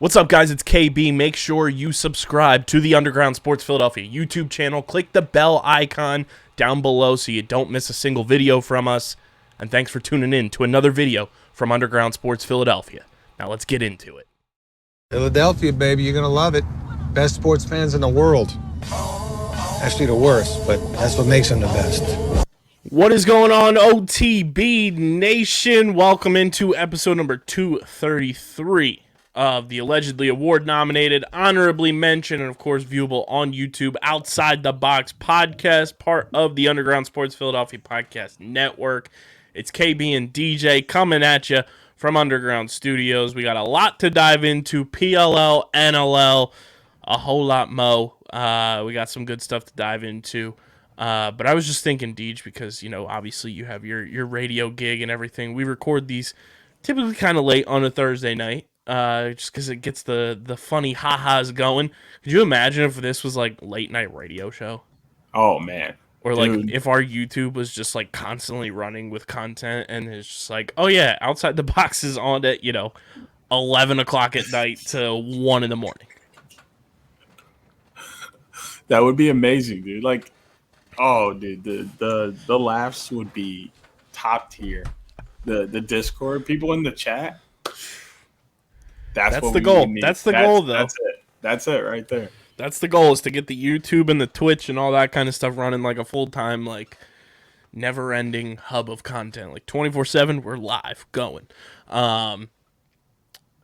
What's up, guys? It's KB. Make sure you subscribe to the Underground Sports Philadelphia YouTube channel. Click the bell icon down below so you don't miss a single video from us. And thanks for tuning in to another video from Underground Sports Philadelphia. Now let's get into it. Philadelphia, baby, you're going to love it. Best sports fans in the world. Actually, the worst, but that's what makes them the best. What is going on, OTB Nation? Welcome into episode number 233 of the allegedly award-nominated, honorably mentioned, and of course viewable on YouTube, Outside the Box podcast, part of the Underground Sports Philadelphia podcast network. It's KB and DJ coming at you from Underground Studios. We got a lot to dive into, PLL, NLL, a whole lot more. We got some good stuff to dive into. But I was just thinking, Deej, because, you know, obviously you have your radio gig and everything. We record these typically kind of late on a Thursday night. Just because it gets the funny ha-has going. Could you imagine if this was like late night radio show? Oh man. Or Dude. like if our YouTube was just like constantly running with content and it's just like, oh yeah, Outside the Box is on at, 11 o'clock at night to 1 in the morning. That would be amazing, dude. Like, oh dude, the laughs would be top tier. The Discord people in the chat. That's the goal. That's the goal, though. That's it right there. That's the goal, is to get the YouTube and the Twitch and all that kind of stuff running like a full-time, like, never-ending hub of content. Like, 24/7, we're live, going. And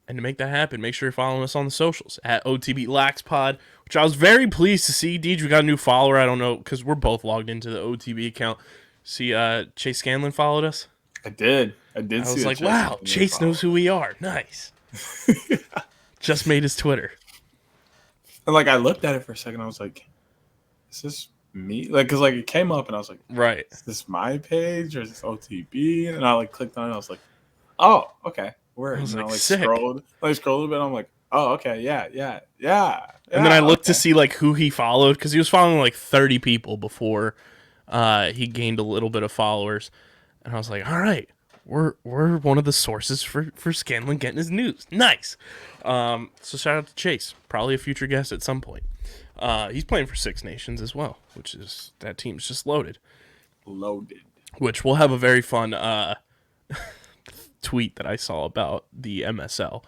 to make that happen, make sure you're following us on the socials, at OTB LaxPod, which I was very pleased to see. Deej, we got a new follower. I don't know, because we're both logged into the OTB account. See, Chase Scanlon followed us? I did. I was like, wow, Chase knows who we are. Nice. Just made his Twitter. And like I looked at it for a second, I was like, is this me? Like, cause like it came up and I was like, right, is this my page or is this OTB? And I like clicked on it and I was like, oh, okay. Where? I was like sick. scrolled a bit, I'm like, oh, okay, yeah. And then I looked to see like who he followed, because he was following like 30 people before he gained a little bit of followers. And I was like, all right, we're one of the sources for Scanlon getting his news. Nice. So shout out to Chase, probably a future guest at some point. He's playing for Six Nations as well, which is, that team's just loaded. Which we'll have a very fun tweet that I saw about the MSL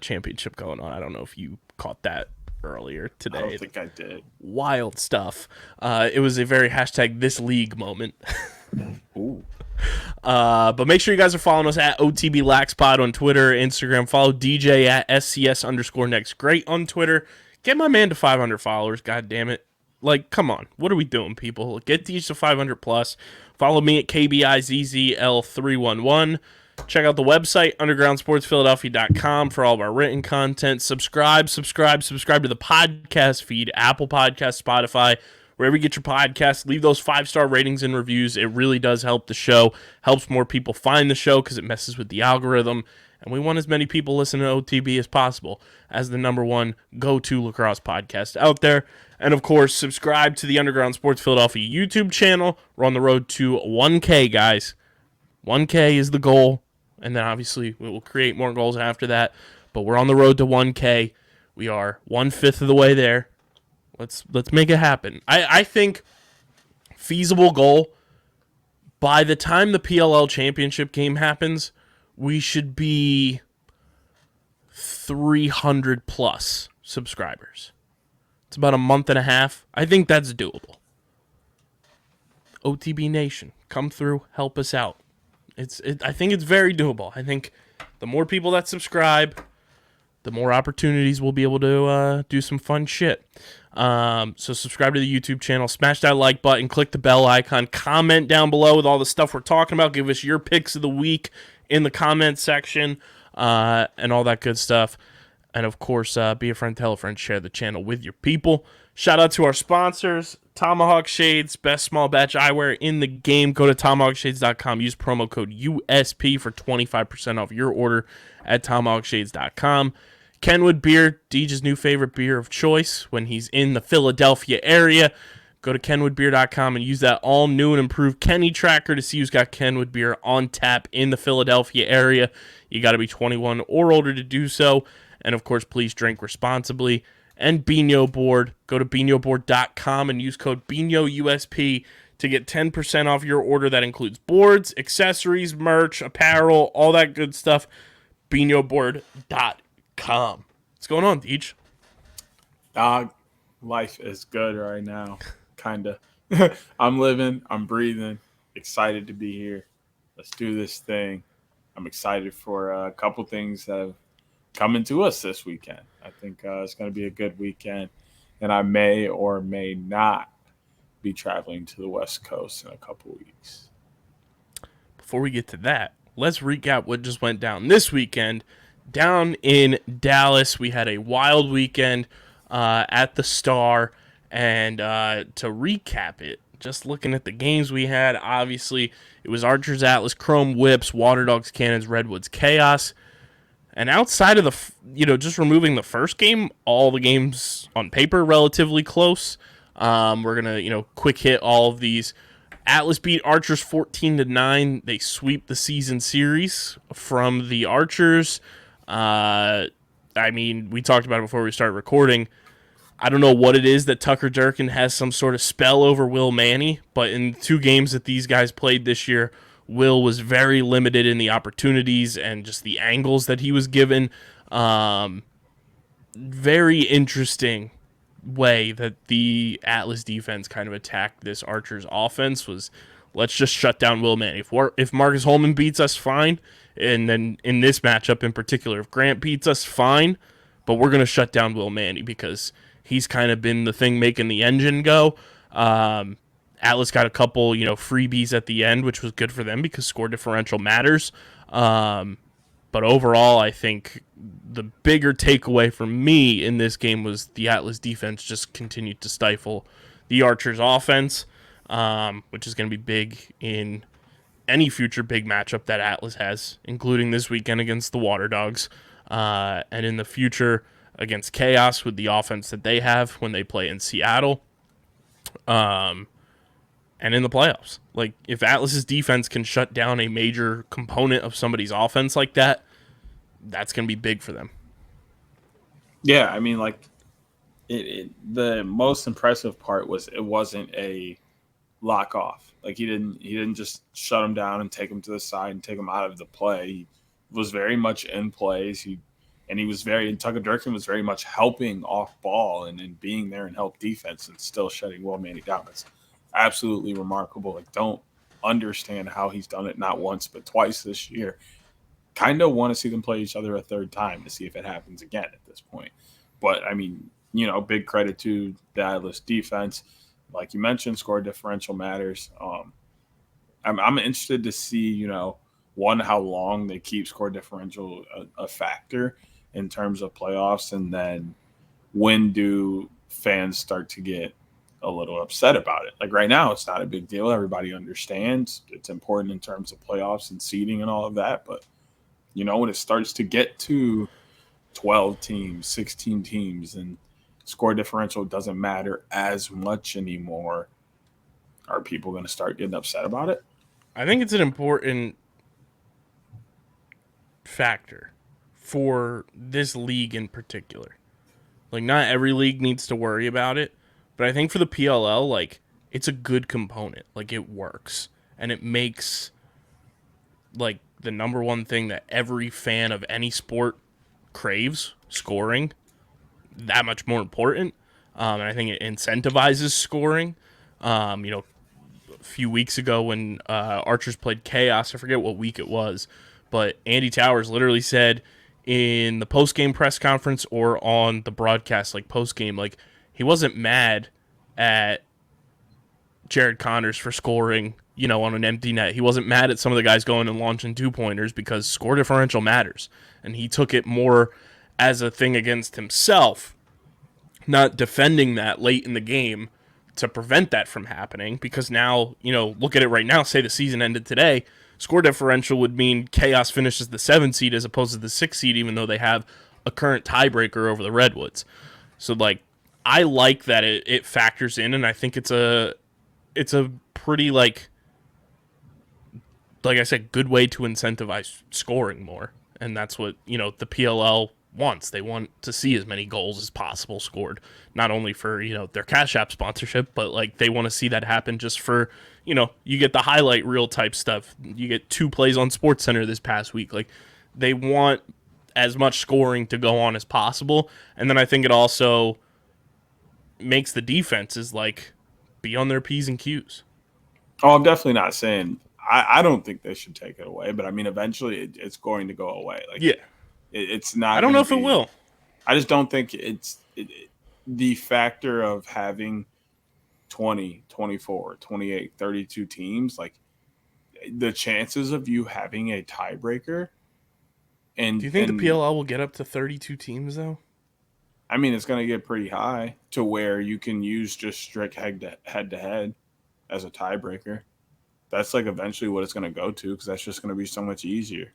championship going on. I don't know if you caught that earlier today. I don't think I did. Wild stuff. It was a very #ThisLeague moment. Ooh. But make sure you guys are following us at OTB LaxPod on Twitter, Instagram. Follow DJ at SCS_next great on Twitter. Get my man to 500 followers. God damn it. Like, come on. What are we doing, people? Get these to 500 plus. Follow me at KBIZZL311. Check out the website, undergroundsportsphiladelphia.com, for all of our written content. Subscribe to the podcast feed, Apple Podcasts, Spotify, wherever you get your podcasts. Leave those 5-star ratings and reviews. It really does help the show. Helps more people find the show because it messes with the algorithm. And we want as many people listening to OTB as possible as the #1 go-to lacrosse podcast out there. And, of course, subscribe to the Underground Sports Philadelphia YouTube channel. We're on the road to 1K, guys. 1K is the goal. And then, obviously, we will create more goals after that. But we're on the road to 1K. We are 1/5 of the way there. Let's make it happen. I think feasible goal, by the time the PLL championship game happens, we should be 300 plus subscribers. It's about a month and a half. I think that's doable. OTB Nation, come through, help us out. I think it's very doable. I think the more people that subscribe, the more opportunities we'll be able to do some fun shit. So subscribe to the YouTube channel, smash that like button, click the bell icon, comment down below with all the stuff we're talking about. Give us your picks of the week in the comment section, and all that good stuff. And of course, be a friend, tell a friend, share the channel with your people. Shout out to our sponsors, Tomahawk Shades, best small batch eyewear in the game. Go to tomahawkshades.com, use promo code USP for 25% off your order at tomahawkshades.com. Kenwood Beer, Deej's new favorite beer of choice when he's in the Philadelphia area. Go to kenwoodbeer.com and use that all new and improved Kenny tracker to see who's got Kenwood Beer on tap in the Philadelphia area. You got to be 21 or older to do so. And, of course, please drink responsibly. And Bino Board. Go to binoboard.com and use code BINOUSP to get 10% off your order. That includes boards, accessories, merch, apparel, all that good stuff. binoboard.com. What's going on, Deej? Dog, life is good right now. Kind of. I'm living, I'm breathing, excited to be here. Let's do this thing. I'm excited for a couple things that have come into us this weekend. I think it's going to be a good weekend, and I may or may not be traveling to the West Coast in a couple weeks. Before we get to that, let's recap what just went down this weekend. Down in Dallas, we had a wild weekend at the Star, and to recap it, just looking at the games we had, obviously, it was Archers, Atlas, Chrome, Whips, Waterdogs, Cannons, Redwoods, Chaos. And outside of the, just removing the first game, all the games on paper relatively close. We're going to, quick hit all of these. Atlas beat Archers 14-9. They sweep the season series from the Archers. We talked about it before we started recording. I don't know what it is that Tucker Durkin has some sort of spell over Will Manny, but in 2 games that these guys played this year, Will was very limited in the opportunities and just the angles that he was given. Very interesting way that the Atlas defense kind of attacked this Archers offense was, let's just shut down Will Manny. If Marcus Holman beats us, fine. And then in this matchup in particular, if Grant beats us, fine. But we're going to shut down Will Manny because he's kind of been the thing making the engine go. Atlas got a couple, freebies at the end, which was good for them because score differential matters. But overall, I think the bigger takeaway for me in this game was the Atlas defense just continued to stifle the Archers offense, which is going to be big in any future big matchup that Atlas has, including this weekend against the Waterdogs, and in the future against Chaos with the offense that they have when they play in Seattle, and in the playoffs. Like, if Atlas's defense can shut down a major component of somebody's offense like that, that's going to be big for them. Yeah, the most impressive part was it wasn't a lock off. Like, he didn't just shut him down and take him to the side and take him out of the play. He was very much in plays. Tucker Durkin was very much helping off ball and being there and help defense and still shutting Will Manny down. That's absolutely remarkable. Like, don't understand how he's done it not once but twice this year. Kind of want to see them play each other a third time to see if it happens again at this point. But big credit to the Atlas defense. Like you mentioned, score differential matters. I'm interested to see, how long they keep score differential a factor in terms of playoffs, and then when do fans start to get a little upset about it? Like, right now, it's not a big deal. Everybody understands it's important in terms of playoffs and seeding and all of that. But, when it starts to get to 12 teams, 16 teams, and score differential doesn't matter as much anymore, are people going to start getting upset about it? I think it's an important factor for this league in particular. Like, not every league needs to worry about it, but I think for the PLL, like, it's a good component. Like, it works, and it makes, like, the number one thing that every fan of any sport craves, scoring, that much more important. And I think it incentivizes scoring. A few weeks ago when Archers played Chaos, I forget what week it was, but Andy Towers literally said in the post-game press conference or on the broadcast, like post-game, like, he wasn't mad at Jared Connors for scoring, on an empty net. He wasn't mad at some of the guys going and launching 2-pointers because score differential matters. And he took it more as a thing against himself, not defending that late in the game to prevent that from happening. Because now, look at it right now, say the season ended today, score differential would mean Chaos finishes the 7 seed as opposed to the 6 seed, even though they have a current tiebreaker over the Redwoods. So, like, I like that it factors in, and I think it's a pretty, like I said, good way to incentivize scoring more. And that's what, the PLL wants. They want to see as many goals as possible scored, not only for, their Cash App sponsorship, but like they want to see that happen just for, you get the highlight reel type stuff. You get 2 plays on SportsCenter this past week. Like they want as much scoring to go on as possible. And then I think it also makes the defenses like be on their P's and Q's. Oh, I'm definitely not saying I don't think they should take it away, but I mean, eventually it's going to go away. Like, yeah, it's not. I don't know if it will. I just don't think the factor of having 20, 24, 28, 32 teams. Like the chances of you having a tiebreaker. And do you think the PLL will get up to 32 teams though? I mean, it's going to get pretty high to where you can use just strict head-to-head as a tiebreaker. That's like eventually what it's going to go to because that's just going to be so much easier.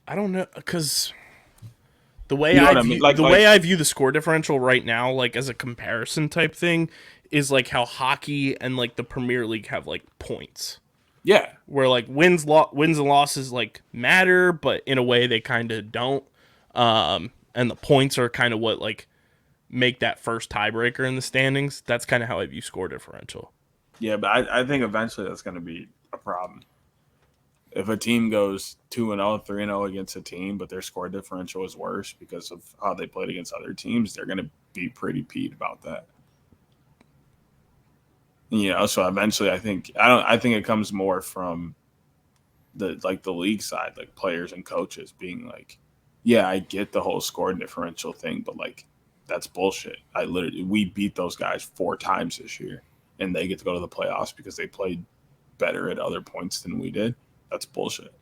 I don't know because the way I view the score differential right now, like as a comparison type thing, is like how hockey and like the Premier League have like points. Yeah, where like wins and losses like matter, but in a way they kind of don't. And the points are kind of what like make that first tiebreaker in the standings. That's kind of how I view score differential. Yeah, but I think eventually that's going to be a problem. If a team goes 2-0, 3-0 against a team, but their score differential is worse because of how they played against other teams, they're going to be pretty peeved about that. So eventually I think it comes more from the league side, like players and coaches being like, yeah, I get the whole score differential thing, but like that's bullshit. We beat those guys 4 times this year and they get to go to the playoffs because they played better at other points than we did. That's bullshit.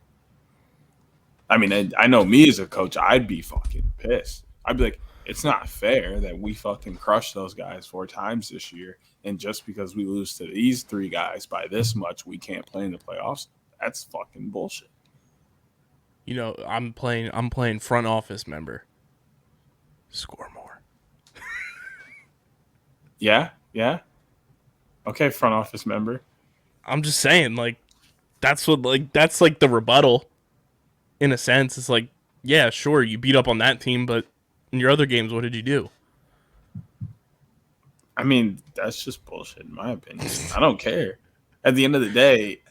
I mean, I know me as a coach, I'd be fucking pissed. I'd be like, it's not fair that we fucking crushed those guys 4 times this year. And just because we lose to these 3 guys by this much, we can't play in the playoffs. That's fucking bullshit. I'm playing front office member. Score more. Yeah. Okay, front office member. I'm just saying, like, that's like the rebuttal. In a sense, it's like, yeah, sure, you beat up on that team, but in your other games, what did you do? I mean, that's just bullshit, in my opinion. I don't care. At the end of the day,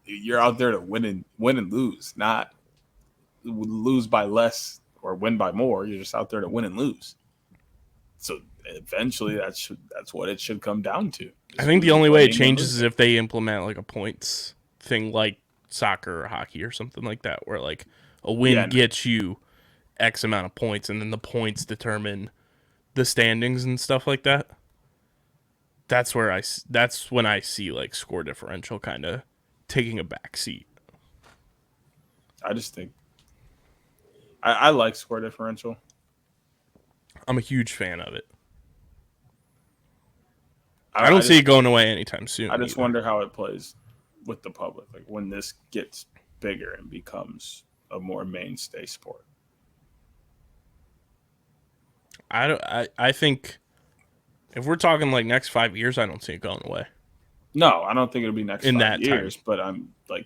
you're out there to win and lose, not lose by less or win by more. You're just out there to win and lose. So eventually, that's what it should come down to. I think the only way it changes is if they implement like a points thing, like soccer or hockey or something like that, where like a win gets you X amount of points, and then the points determine the standings and stuff like that. That's when I see like score differential kind of taking a back seat. I just think I like score differential. I'm a huge fan of it. I don't see it going away anytime soon. I just wonder how it plays with the public, like when this gets bigger and becomes a more mainstay sport. I think if we're talking like next 5 years, I don't see it going away. No, I don't think it'll be next in 5 that years. time. But I'm like,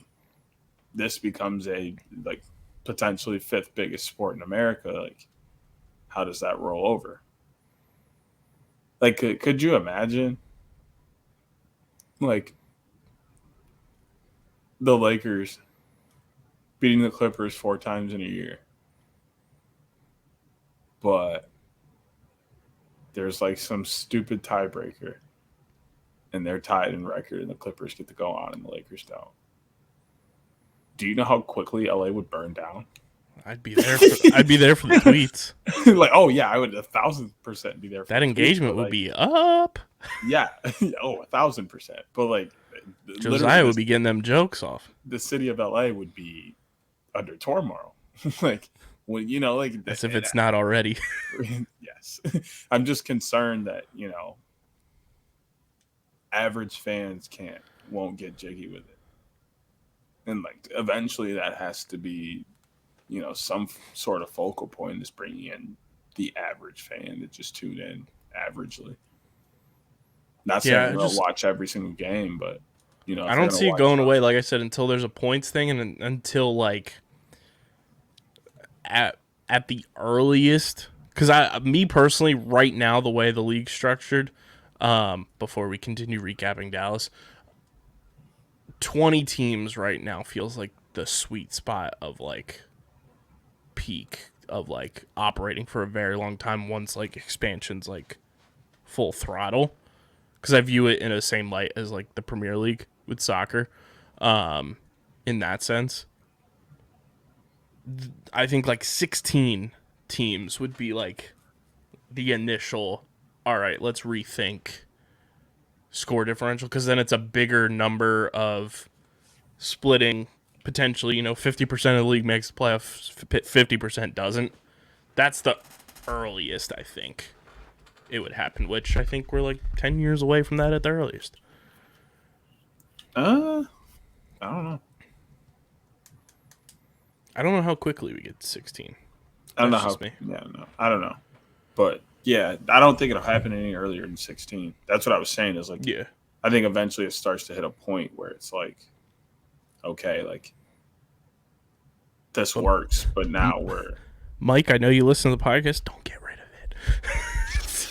this becomes a like potentially 5th biggest sport in America. Like, how does that roll over? Like, could you imagine, like, the Lakers beating the Clippers 4 times in a year, but there's like some stupid tiebreaker and they're tied in record and the Clippers get to go on and the Lakers don't? Do you know how quickly LA would burn down? I'd be there for the tweets. Like, oh yeah, I would 1,000% be there for that engagement would be up. Yeah. 1,000%. But like, Josiah would be getting them jokes off. The city of LA would be under turmoil. Like, when like as if it's not already. Yes. I'm just concerned that, average fans won't get jiggy with it. And like eventually that has to be, some sort of focal point is bringing in the average fan to just tune in averagely. Not saying they'll watch every single game, but I don't see it going away, like I said, until there's a points thing and until like at the earliest, because me personally, right now, the way the league's structured, before we continue recapping Dallas, 20 teams right now feels like the sweet spot of like peak of like operating for a very long time once like expansion's like full throttle, because I view it in the same light as like the Premier League with soccer. In that sense, I think like 16 teams would be like the initial, all right, let's rethink score differential, because then it's a bigger number of splitting potentially, 50% of the league makes the playoffs, 50% doesn't. That's the earliest I think it would happen, which I think we're like 10 years away from that at the earliest. I don't know. I don't know how quickly we get to 16. I don't know That's how. just me. Yeah, no, I don't know. But yeah, I don't think it'll happen any earlier than 16. That's what I was saying. Is like, Yeah. I think eventually it starts to hit a point where it's like, okay, like this works, but now we're Mike, I know you listen to the podcast. Don't get rid of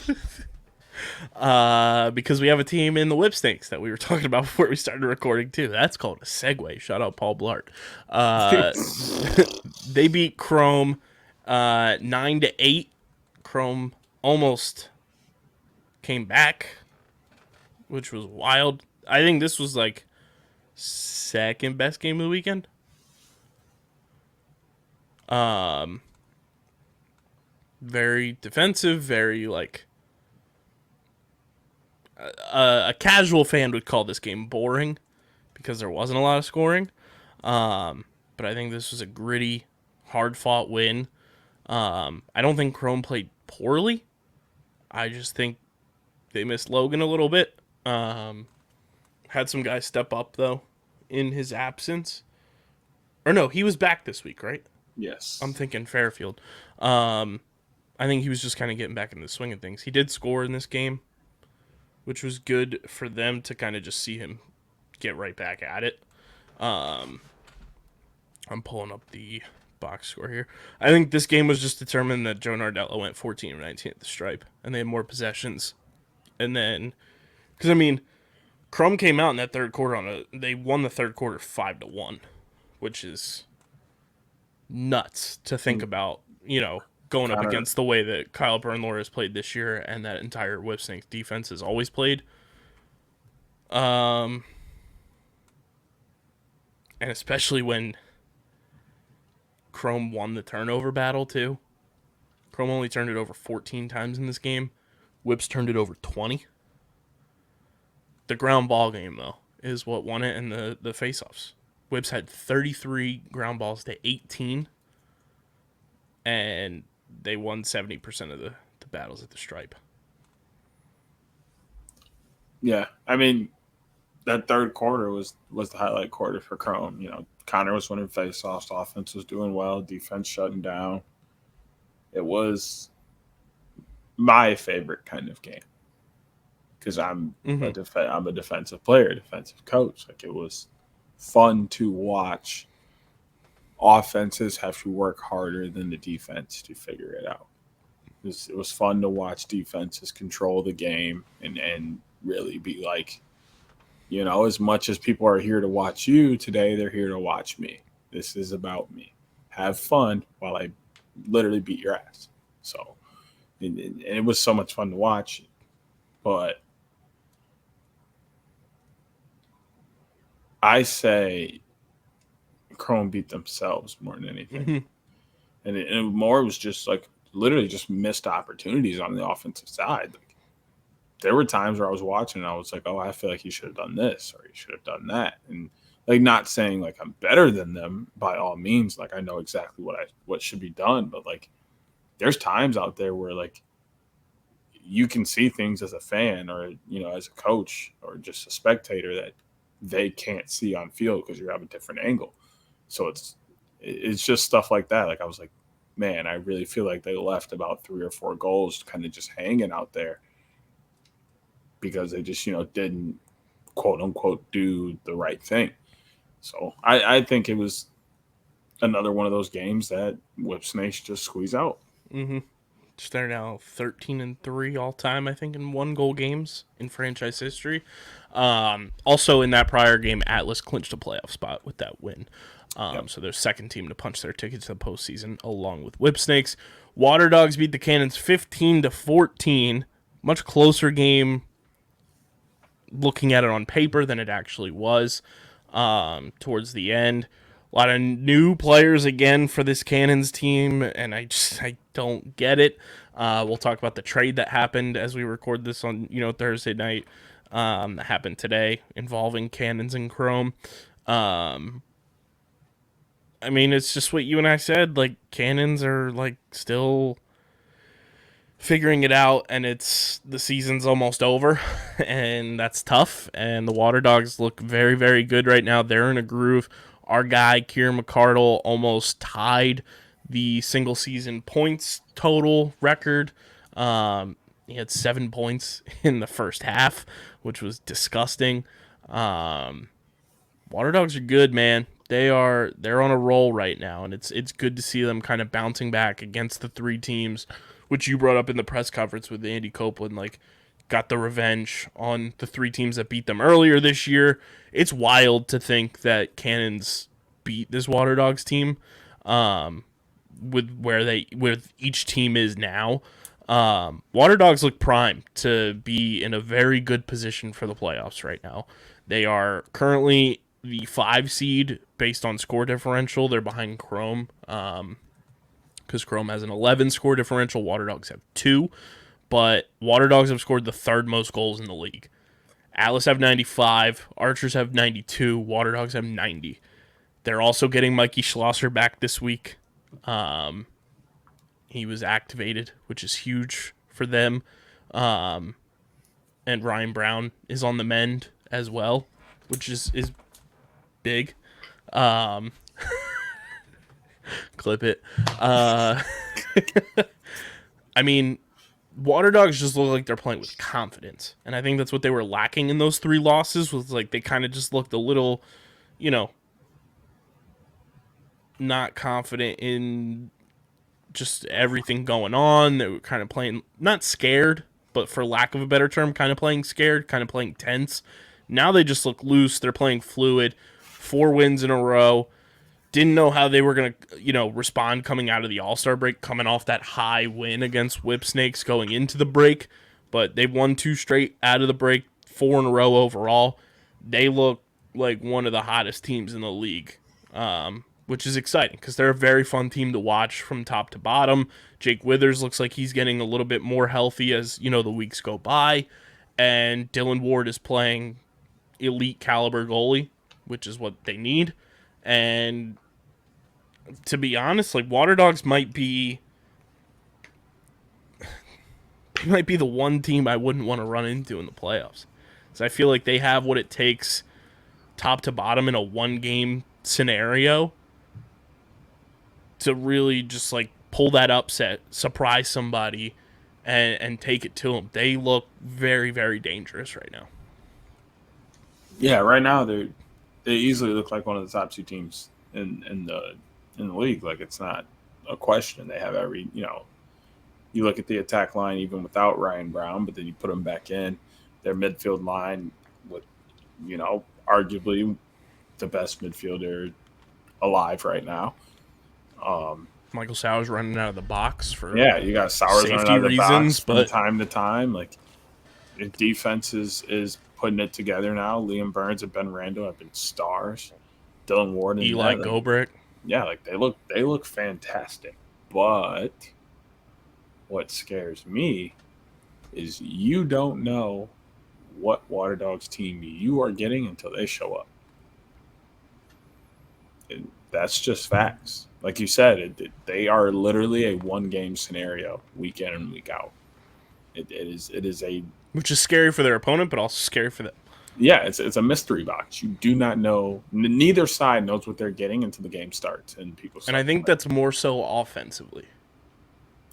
it. Because we have a team in the Whip Snakes that we were talking about before we started recording too. That's called a segway. Shout out Paul Blart. They beat Chrome 9-8. Chrome almost came back, which was wild. I think this was like second best game of the weekend. Very defensive, very like a casual fan would call this game boring because there wasn't a lot of scoring. But I think this was a gritty, hard-fought win. I don't think Chrome played poorly. I just think they missed Logan a little bit. Had some guys step up, though, in his absence. Or no, he was back this week, right? yes. I'm thinking Fairfield. I think he was just kind of getting back in the swing of things. He did score in this game, which was good for them to kind of just see him get right back at it. I'm pulling up the box score here. I think this game was just determined that Joe Nardello went 14 of 19 at the stripe, and they had more possessions. And then, because I mean, Crum came out in that third quarter they won the third quarter 5-1, which is nuts to think about, going up against the way that Kyle Bernlohr has played this year and that entire Whipsnake defense has always played. And especially when Chrome won the turnover battle, too. Chrome only turned it over 14 times in this game. Whips turned it over 20. The ground ball game, though, is what won it in the face-offs. Whips had 33 ground balls to 18, and they won 70% of the battles at the stripe. Yeah, I mean, that third quarter was the highlight quarter for Chrome. Connor was winning faceoffs, offense was doing well, defense shutting down. It was my favorite kind of game because I'm a defensive player, defensive coach. Like, it was fun to watch offenses have to work harder than the defense to figure it out. It was fun to watch defenses control the game and really be like, as much as people are here to watch you today, they're here to watch me. This is about me. Have fun while I literally beat your ass. So, and it was so much fun to watch. But I say Chrome beat themselves more than anything. Mm-hmm. And more was just like literally just missed opportunities on the offensive side. Like, there were times where I was watching and I was like, oh, I feel like he should have done this or he should have done that. And like, not saying like I'm better than them by all means. Like, I know exactly what should be done, but like there's times out there where like you can see things as a fan or, as a coach or just a spectator that they can't see on field because you have a different angle. So it's just stuff like that. Like, I was like, man, I really feel like they left about 3 or 4 goals kind of just hanging out there because they just, didn't quote unquote do the right thing. So I think it was another one of those games that Whipsnakes just squeeze out. Mm-hmm. They're now 13-3 all time, I think, in 1-goal games in franchise history. Also, in that prior game, Atlas clinched a playoff spot with that win. So they're second team to punch their ticket to the postseason, along with Whipsnakes. Waterdogs beat the Cannons 15-14. Much closer game, looking at it on paper, than it actually was. Towards the end, a lot of new players again for this Cannons team, and I don't get it. We'll talk about the trade that happened as we record this on Thursday night. That happened today involving Cannons and Chrome. I mean, it's just what you and I said. Like, Cannons are like still figuring it out, and the season's almost over, and that's tough. And the Waterdogs look very, very good right now. They're in a groove. Our guy, Kieran McCardle, almost tied the single season points total record. He had 7 points in the first half, which was disgusting. Waterdogs are good, man. They're on a roll right now, and it's good to see them kind of bouncing back against the 3 teams, which you brought up in the press conference with Andy Copeland, like, got the revenge on the 3 teams that beat them earlier this year. It's wild to think that Cannons beat this Waterdogs team, with each team is now. Waterdogs look primed to be in a very good position for the playoffs right now. They are currently the 5 seed based on score differential. They're behind Chrome, because Chrome has an 11 score differential. Waterdogs have 2, but Waterdogs have scored the 3rd most goals in the league. Atlas have 95, Archers have 92, Waterdogs have 90. They're also getting Mikey Schlosser back this week. He was activated, which is huge for them. And Ryan Brown is on the mend as well, which is big. Clip it. I mean, Waterdogs just look like they're playing with confidence, and I think that's what they were lacking in those 3 losses. Was like they kind of just looked a little, not confident in just everything going on. They were kind of playing not scared, but for lack of a better term, kind of playing scared, kind of playing tense. Now they just look loose. They're playing fluid. 4 wins in a row. Didn't know how they were going to, respond coming out of the All-Star break, coming off that high win against Whipsnakes going into the break. But they've won 2 straight out of the break, 4 in a row overall. They look like one of the hottest teams in the league, which is exciting because they're a very fun team to watch from top to bottom. Jake Withers looks like he's getting a little bit more healthy as, the weeks go by. And Dylan Ward is playing elite caliber goalie, which is what they need. And to be honest, like, Waterdogs might be the one team I wouldn't want to run into in the playoffs. So I feel like they have what it takes top to bottom in a 1-game scenario to really just like pull that upset, surprise somebody, and take it to them. They look very, very dangerous right now. Yeah, right now they easily look like one of the top 2 teams in the league. Like, it's not a question. They have every, you look at the attack line even without Ryan Brown, but then you put them back in. Their midfield line with, arguably the best midfielder alive right now. Michael Sauer's running out of the box for you got Sauer's running out of the reasons, box from time to time. Like, the defense is putting it together now. Liam Burns and Ben Randall have been stars. Dylan Ward and Eli Gobrick. Yeah, like they look fantastic. But what scares me is you don't know what Waterdogs team you are getting until they show up. And that's just facts. Like you said, they are literally a 1-game scenario week in and week out. It is a, which is scary for their opponent, but also scary for them. Yeah, it's a mystery box. You do not know. Neither side knows what they're getting until the game starts and people. And I think that's more so offensively.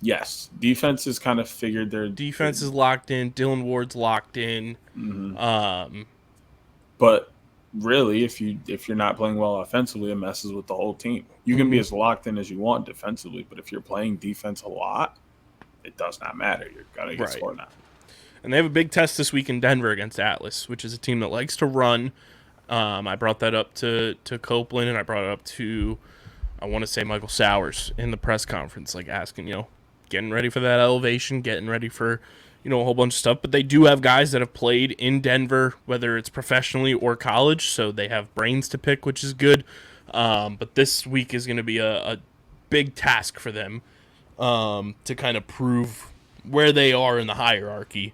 Yes, defense has kind of figured their defense is locked in. Dylan Ward's locked in. Mm-hmm. But really, if you're not playing well offensively, it messes with the whole team. You can be as locked in as you want defensively, but if you're playing defense a lot, it does not matter. You're gonna get scored on. And they have a big test this week in Denver against Atlas, which is a team that likes to run. I brought that up to Copeland, and I brought it up to, I want to say, Michael Sowers in the press conference, like asking, getting ready for that elevation, getting ready for, a whole bunch of stuff. But they do have guys that have played in Denver, whether it's professionally or college, so they have brains to pick, which is good. But this week is going to be a big task for them to kind of prove where they are in the hierarchy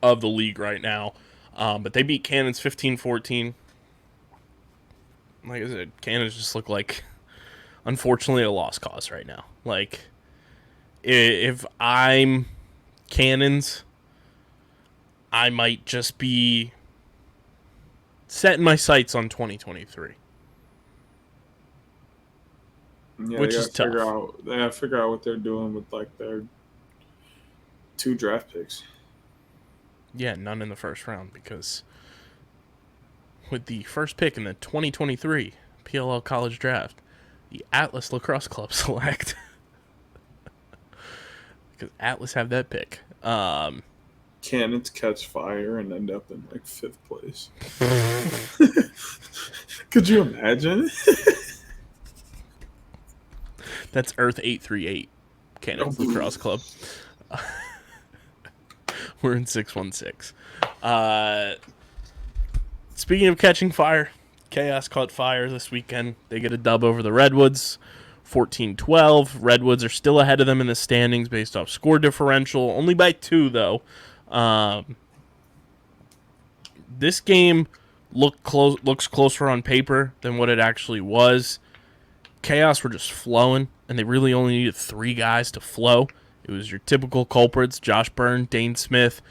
of the league right now. But they beat Cannons 15-14. Like I said, Cannons just look like, unfortunately, a lost cause right now. Like, if I'm Cannons, I might just be setting my sights on 2023. Yeah, which is tough. They gotta figure out what they're doing with like their 2 draft picks. Yeah, none in the first round, because with the first pick in the 2023 PLL College Draft, the Atlas Lacrosse Club select, because Atlas have that pick. Cannons catch fire and end up in like 5th place. Could you imagine? That's Earth 838, Cannons Lacrosse Club. We're in 616. Speaking of catching fire, Chaos caught fire this weekend. They get a dub over the Redwoods, 14-12. Redwoods are still ahead of them in the standings based off score differential, only by 2 though. This game looks closer on paper than what it actually was. Chaos were just flowing, and they really only needed 3 guys to flow. It was your typical culprits, Josh Byrne, Dane Smith,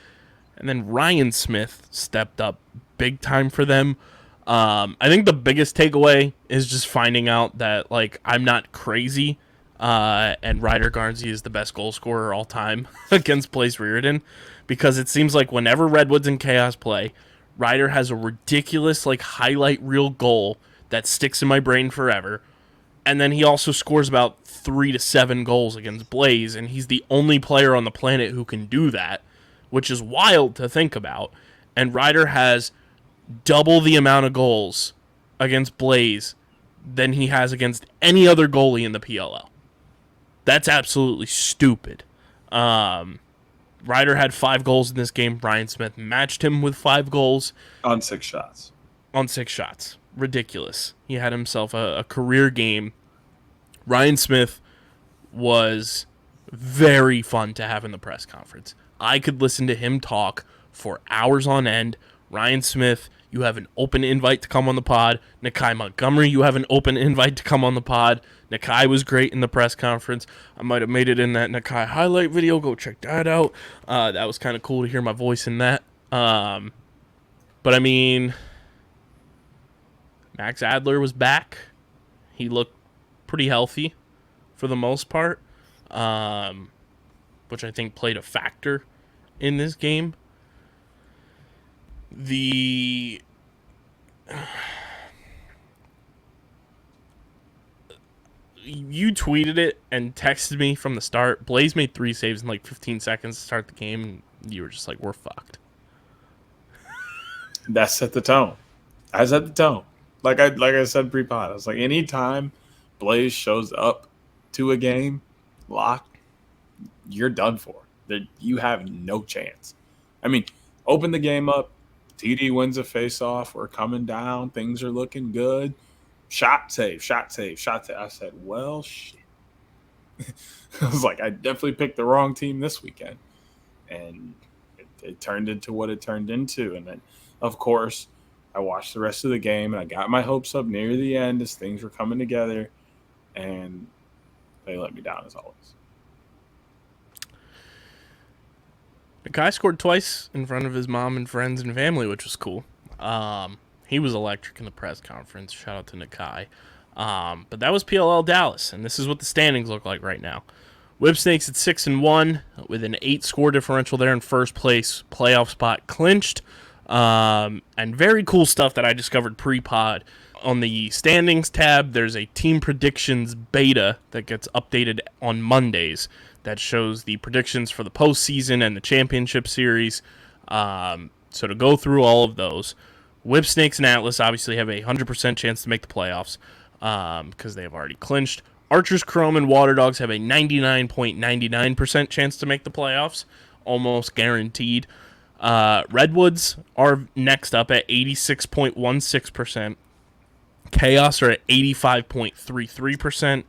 and then Ryan Smith stepped up big time for them. I think the biggest takeaway is just finding out that, like, I'm not crazy, and Ryder Garnsey is the best goal scorer all time against Blaze Reardon, because it seems like whenever Redwoods and Chaos play, Ryder has a ridiculous, like, highlight reel goal that sticks in my brain forever. And then he also scores about 3 to 7 goals against Blaze, and he's the only player on the planet who can do that, which is wild to think about. And Ryder has double the amount of goals against Blaze than he has against any other goalie in the PLL. That's absolutely stupid. Ryder had 5 goals in this game. Ryan Smith matched him with 5 goals. On 6 shots. On 6 shots. Ridiculous. He had himself a career game. Ryan Smith was very fun to have in the press conference. I could listen to him talk for hours on end. Ryan Smith, you have an open invite to come on the pod. Nakai Montgomery, you have an open invite to come on the pod. Nakai was great in the press conference. I might have made it in that Nakai highlight video. Go check that out. That was kind of cool to hear my voice in that. But I mean, Max Adler was back. He looked pretty healthy for the most part, which I think played a factor in this game. You tweeted it and texted me from the start. Blaze made 3 saves in like 15 seconds to start the game, and you were just like, we're fucked. That set the tone. I set the tone. Like I said pre-pod, I was like, anytime Blaze shows up to a game locked, you're done for. You have no chance. I mean, open the game up. TD wins a face-off. We're coming down. Things are looking good. Shot save. I said, well, shit. I was like, I definitely picked the wrong team this weekend. And it turned into what it turned into. And then, of course, I watched the rest of the game, and I got my hopes up near the end as things were coming together, and they let me down as always. The guy scored twice in front of his mom and friends and family, which was cool. He was electric in the press conference. Shout out to Nakai. But that was PLL Dallas, and this is what the standings look like right now. Whipsnakes at 6-1 with an 8 score differential there in first place. Playoff spot clinched. And very cool stuff that I discovered pre-pod. On the standings tab, there's a team predictions beta that gets updated on Mondays that shows the predictions for the postseason and the championship series. So to go through all of those, Whipsnakes and Atlas obviously have a 100% chance to make the playoffs because they have already clinched. Archers, Chrome, and Waterdogs have a 99.99% chance to make the playoffs, almost guaranteed. Redwoods are next up at 86.16%. Chaos are at 85.33%.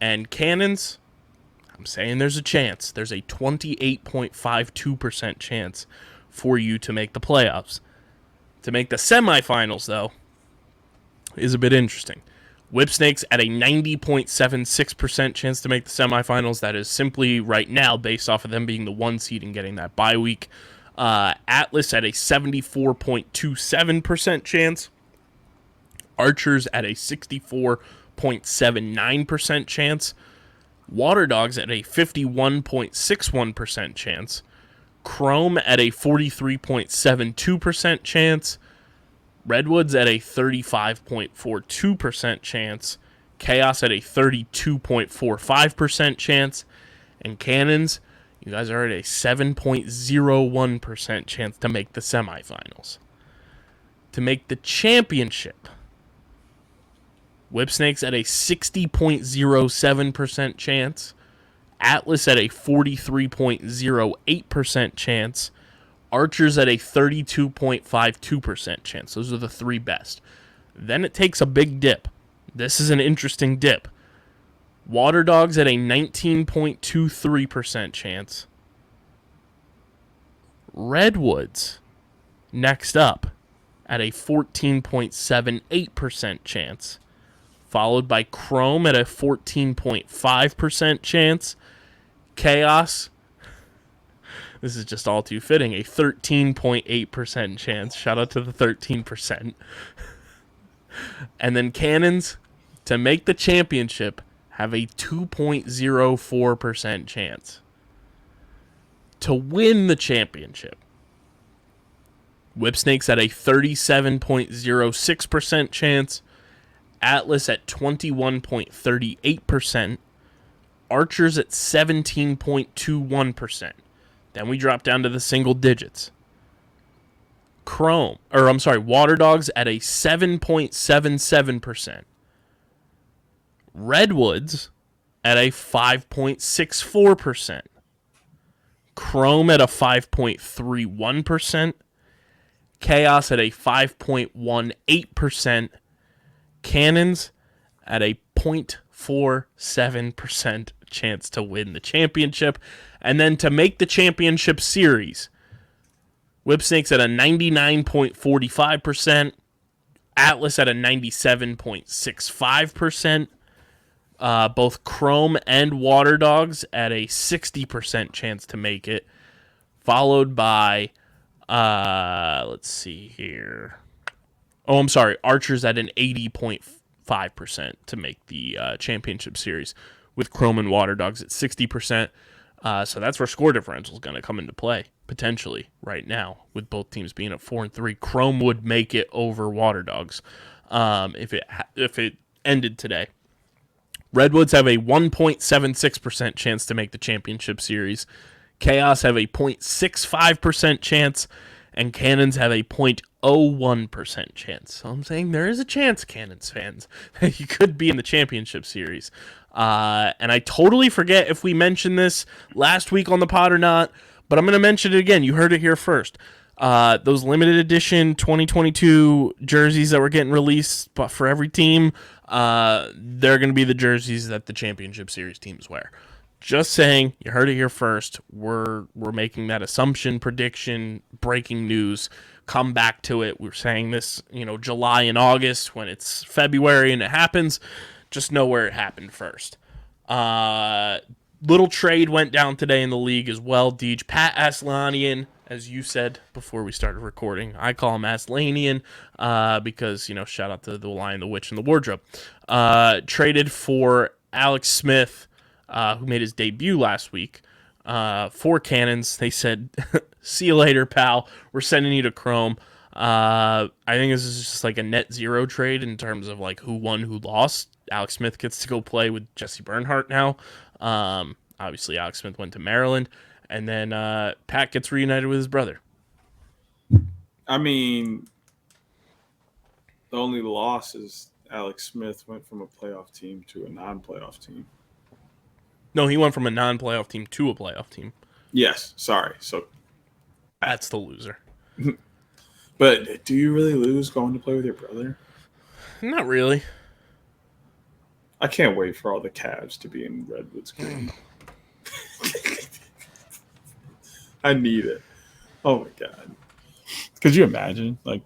And Cannons, I'm saying there's a chance. There's a 28.52% chance for you to make the playoffs. To make the semifinals, though, is a bit interesting. Whipsnakes at a 90.76% chance to make the semifinals. That is simply right now based off of them being the 1 seed and getting that bye week. Atlas at a 74.27% chance. Archers at a 64.79% chance. Waterdogs at a 51.61% chance. Chrome at a 43.72% chance. Redwoods at a 35.42% chance. Chaos at a 32.45% chance. And Cannons, you guys are at a 7.01% chance to make the semifinals. To make the championship, Whipsnakes at a 60.07% chance. Atlas at a 43.08% chance. Archers at a 32.52% chance. Those are the 3 best. Then it takes a big dip. This is an interesting dip. Waterdogs at a 19.23% chance. Redwoods next up at a 14.78% chance. Followed by Chrome at a 14.5% chance. Chaos, this is just all too fitting, a 13.8% chance. Shout out to the 13%. And then Cannons, to make the championship, have a 2.04% chance. To win the championship, Whipsnakes at a 37.06% chance. Atlas at 21.38%. Archers at 17.21%. Then we drop down to the single digits. Waterdogs at a 7.77%. Redwoods at a 5.64%. Chrome at a 5.31%. Chaos at a 5.18%. Cannons at a 0.47% chance to win the championship. And then to make the championship series, Whipsnakes at a 99.45%, Atlas at a 97.65%, both Chrome and Waterdogs at a 60% chance to make it, followed by, let's see here. Oh, I'm sorry, Archers at an 80.5% to make the championship series, with Chrome and Waterdogs at 60%. So that's where score differential is going to come into play, potentially, right now, with both teams being at 4-3. Chrome would make it over Waterdogs if it ended today. Redwoods have a 1.76% chance to make the championship series. Chaos have a 0.65% chance, and Cannons have a 0.01% chance. So I'm saying there is a chance, Cannons fans, that you could be in the championship series. And I totally forget if we mentioned this last week on the pod or not, but I'm going to mention it again. You heard it here first. Those limited edition 2022 jerseys that were getting released for every team, they're going to be the jerseys that the championship series teams wear. Just saying, you heard it here first. We're making that assumption, prediction, breaking news. Come back to it. We're saying this, July and August when it's February and it happens. Just know where it happened first. Little trade went down today in the league as well, Deej. Pat Aslanian, as you said before we started recording, I call him Aslanian because, shout out to the Lion, the Witch, and the Wardrobe. Traded for Alex Smith, who made his debut last week. For Cannons, they said, "See you later, pal. We're sending you to Chrome." I think this is just like a net zero trade in terms of like who won, who lost. Alex Smith gets to go play with Jesse Bernhardt now. Obviously, Alex Smith went to Maryland, and then Pat gets reunited with his brother. I mean, the only loss is Alex Smith went from a playoff team to a non-playoff team. No, he went from a non-playoff team to a playoff team. Yes, sorry. So that's the loser. But do you really lose going to play with your brother? Not really. I can't wait for all the Cavs to be in Redwoods game. I need it. Oh my god! Could you imagine I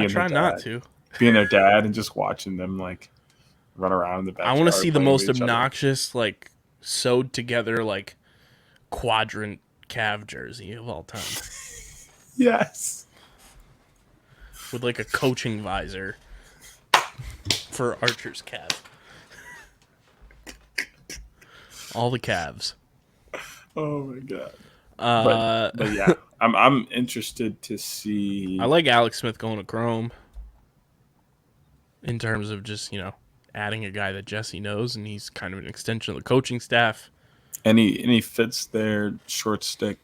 try not to being their dad and just watching them run around in the backyard? I want to see the most obnoxious, sewed together quadrant Cav jersey of all time. Yes. With a coaching visor for Archer's Cav. All the Cavs. Oh my god. But yeah, I'm interested to see. I like Alex Smith going to Chrome in terms of just adding a guy that Jesse knows, and he's kind of an extension of the coaching staff. And he fits their short stick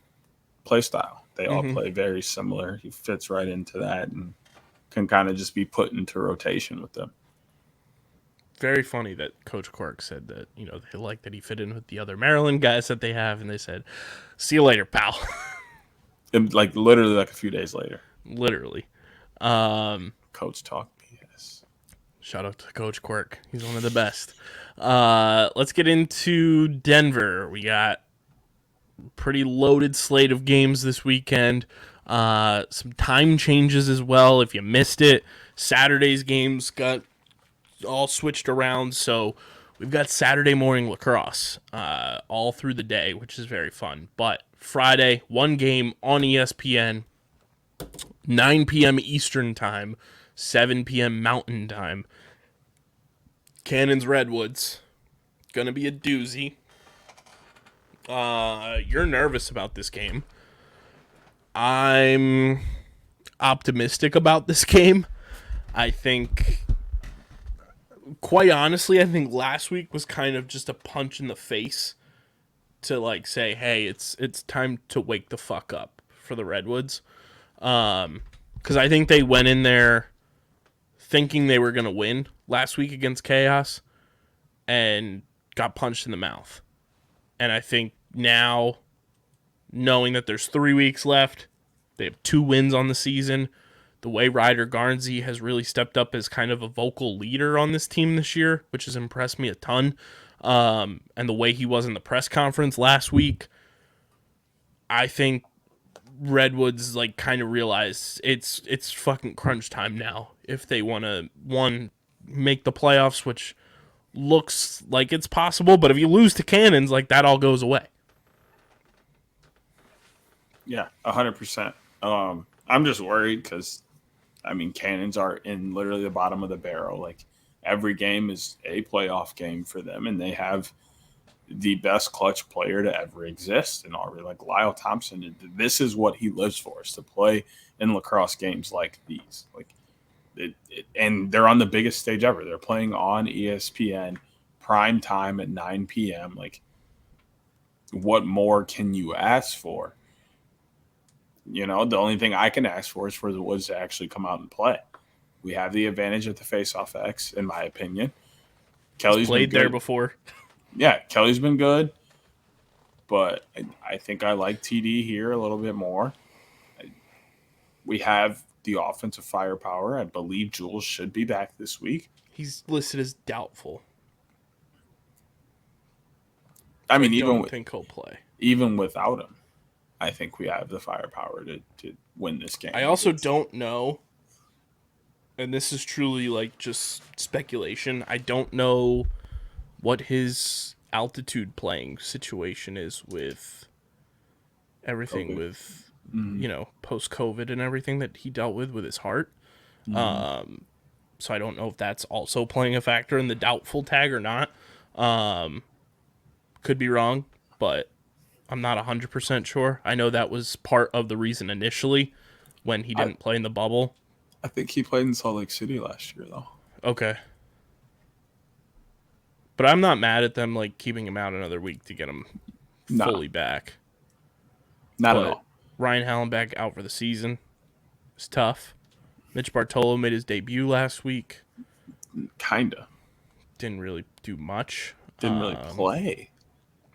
play style. They all play very similar. He fits right into that and can kind of just be put into rotation with them. Very funny that Coach Quirk said that, they like that he fit in with the other Maryland guys that they have, and they said, "See you later, pal." And literally a few days later. Literally. Coach talk BS. Shout out to Coach Quirk. He's one of the best. Let's get into Denver. We got a pretty loaded slate of games this weekend. Some time changes as well. If you missed it, Saturday's games got all switched around, so we've got Saturday morning lacrosse all through the day, which is very fun. But Friday, one game on ESPN, 9 p.m. Eastern Time, 7 p.m. Mountain Time. Cannons Redwoods. Gonna be a doozy. You're nervous about this game. I'm optimistic about this game. I think... Quite honestly, I think last week was kind of just a punch in the face to say, hey, it's time to wake the fuck up for the Redwoods. Because I think they went in there thinking they were going to win last week against Chaos and got punched in the mouth. And I think now, knowing that there's 3 weeks left, they have 2 wins on the season. The way Ryder Garnsey has really stepped up as kind of a vocal leader on this team this year, which has impressed me a ton. And the way he was in the press conference last week, I think Redwoods kind of realized it's fucking crunch time now if they want to, one, make the playoffs, which looks like it's possible, but if you lose to Cannons, that all goes away. Yeah, 100%. I'm just worried because Cannons are in literally the bottom of the barrel. Every game is a playoff game for them, and they have the best clutch player to ever exist in Aubrey. Lyle Thompson, this is what he lives for, is to play in lacrosse games like these. And they're on the biggest stage ever. They're playing on ESPN prime time at 9 p.m. What more can you ask for? The only thing I can ask for is for the Woods to actually come out and play. We have the advantage of the face-off X, in my opinion. Kelly's played there before. Yeah, Kelly's been good, but I think I like TD here a little bit more. We have the offensive firepower. I believe Jules should be back this week. He's listed as doubtful. I don't think he'll play. Even without him, I think we have the firepower to win this game. I also don't know, and this is truly just speculation, I don't know what his altitude playing situation is with everything COVID. With, post-COVID and everything that he dealt with his heart. So I don't know if that's also playing a factor in the doubtful tag or not. Could be wrong, but I'm not 100% sure. I know that was part of the reason initially when he didn't play in the bubble. I think he played in Salt Lake City last year, though. Okay. But I'm not mad at them like keeping him out another week to get him fully back. Not at all. Ryan Hallenbeck out for the season. It's tough. Mitch Bartolo made his debut last week. Kinda. Didn't really do much. Didn't really play.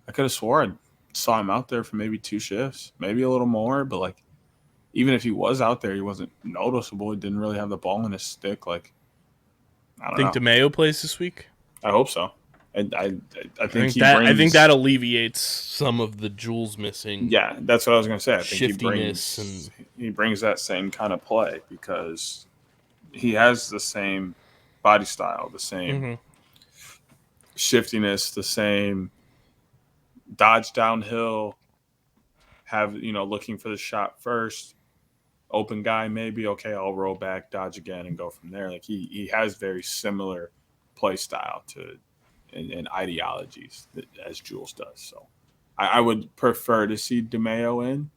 I could have swore I saw him out there for maybe 2 shifts, maybe a little more, but like even if he was out there, he wasn't noticeable. He didn't really have the ball in his stick. Like, I don't know. Think DeMayo plays this week? I hope so. And I think I think that alleviates some of the Jules missing. Yeah, that's what I was going to say. I think he brings that same kind of play because he has the same body style, the same shiftiness, the same dodge downhill, looking for the shot first, open guy maybe, okay, I'll roll back, dodge again, and go from there. Like he has very similar play style and ideologies as Jules does. So I would prefer to see DeMayo in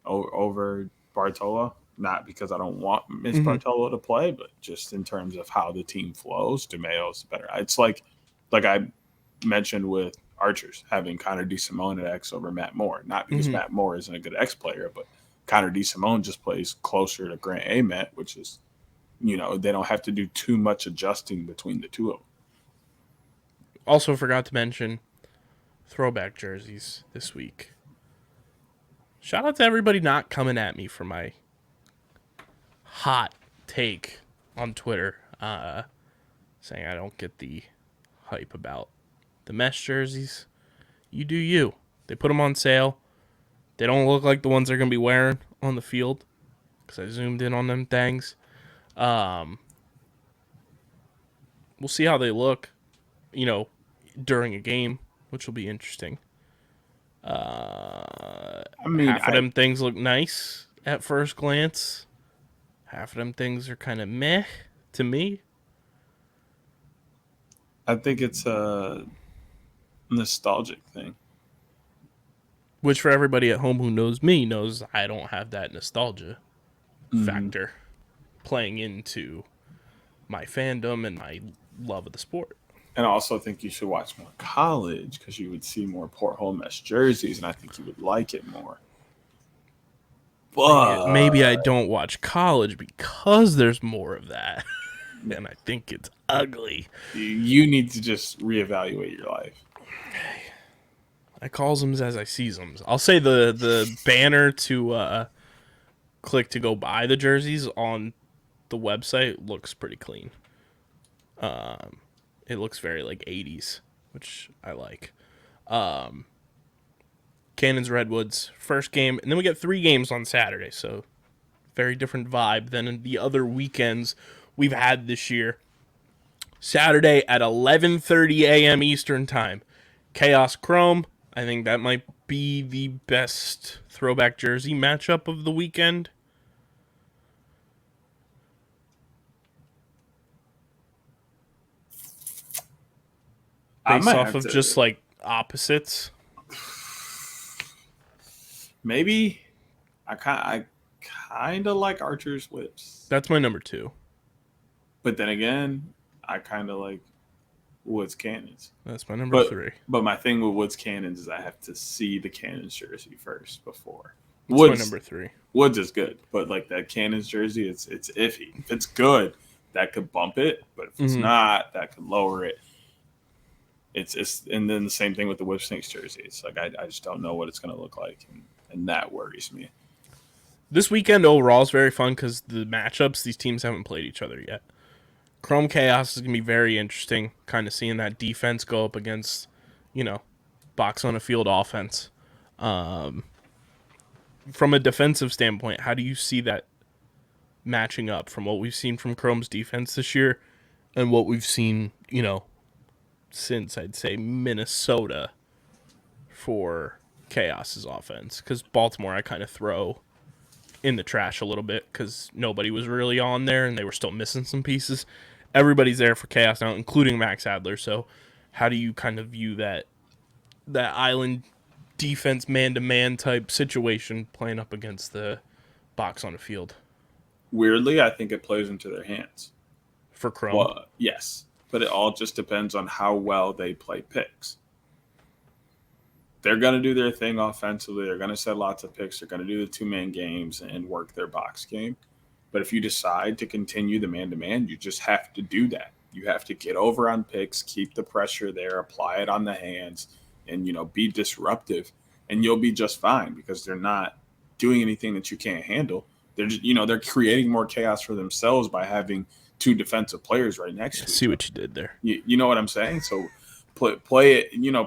over Bartolo, not because I don't want Miss Bartolo to play, but just in terms of how the team flows, DeMayo is better. It's like I mentioned with Archers having Connor DeSimone at X over Matt Moore, not because Matt Moore isn't a good X player, but Connor DeSimone just plays closer to Grant Ament, which is, they don't have to do too much adjusting between the two of them. Also forgot to mention throwback jerseys this week. Shout out to everybody not coming at me for my hot take on Twitter, saying I don't get the hype about the mesh jerseys. You do you. They put them on sale. They don't look like the ones they're going to be wearing on the field because I zoomed in on them things. We'll see how they look, during a game, which will be interesting. Half of them things look nice at first glance. Half of them things are kind of meh to me. I think it's a nostalgic thing. Which for everybody at home who knows me knows I don't have that nostalgia factor playing into my fandom and my love of the sport. And I also think you should watch more college because you would see more Port Home mesh jerseys, and I think you would like it more. But maybe I don't watch college because there's more of that, and I think it's ugly. You need to just reevaluate your life. I calls them as I sees them. I'll say the banner to click to go buy the jerseys on the website looks pretty clean. It looks very like 80s, which I like. Cannons Redwoods, first game, and then we get 3 games on Saturday, so very different vibe than in the other weekends we've had this year. Saturday at 11:30 a.m. Eastern Time. Chaos Chrome. I think that might be the best throwback jersey matchup of the weekend. Based off of just like opposites. Maybe I kind of like Archer's Whips. That's my number 2. But then again, I kind of like Woods Cannons. That's my number 3. But my thing with Woods Cannons is I have to see the Cannons jersey first before. That's my number 3. Woods is good, but like that Cannons jersey, it's iffy. If it's good, that could bump it, but if it's not, that could lower it. It's and then the same thing with the Whip Snakes jersey. It's like I just don't know what it's going to look like, and that worries me. This weekend overall is very fun because the matchups, these teams haven't played each other yet. Chrome Chaos is going to be very interesting, kind of seeing that defense go up against, box on a field offense. From a defensive standpoint, how do you see that matching up from what we've seen from Chrome's defense this year and what we've seen, since I'd say Minnesota for Chaos's offense? Because Baltimore I kind of throw in the trash a little bit because nobody was really on there and they were still missing some pieces. Everybody's there for Chaos now, including Max Adler. So how do you kind of view that island defense man-to-man type situation playing up against the box on the field. Weirdly, I think it plays into their hands. For Chrome? Well, yes. But it all just depends on how well they play picks. They're going to do their thing offensively. They're going to set lots of picks. They're going to do the two-man games and work their box game. But if you decide to continue the man-to-man, you just have to do that. You have to get over on picks, keep the pressure there, apply it on the hands, and, be disruptive. And you'll be just fine because they're not doing anything that you can't handle. They're just, they're creating more chaos for themselves by having two defensive players right next to each other. See what you did there. You know what I'm saying? So play it,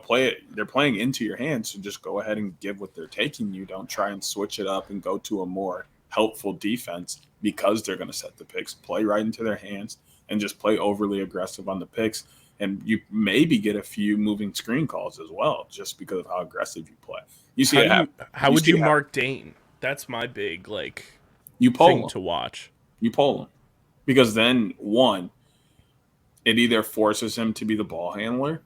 play it. They're playing into your hands, so just go ahead and give what they're taking you. Don't try and switch it up and go to a more helpful defense because they're going to set the picks. Play right into their hands and just play overly aggressive on the picks. And you maybe get a few moving screen calls as well, just because of how aggressive you play. You see how would you mark Dane? That's my big you thing to watch. You pull him. Because then, one, it either forces him to be the ball handler,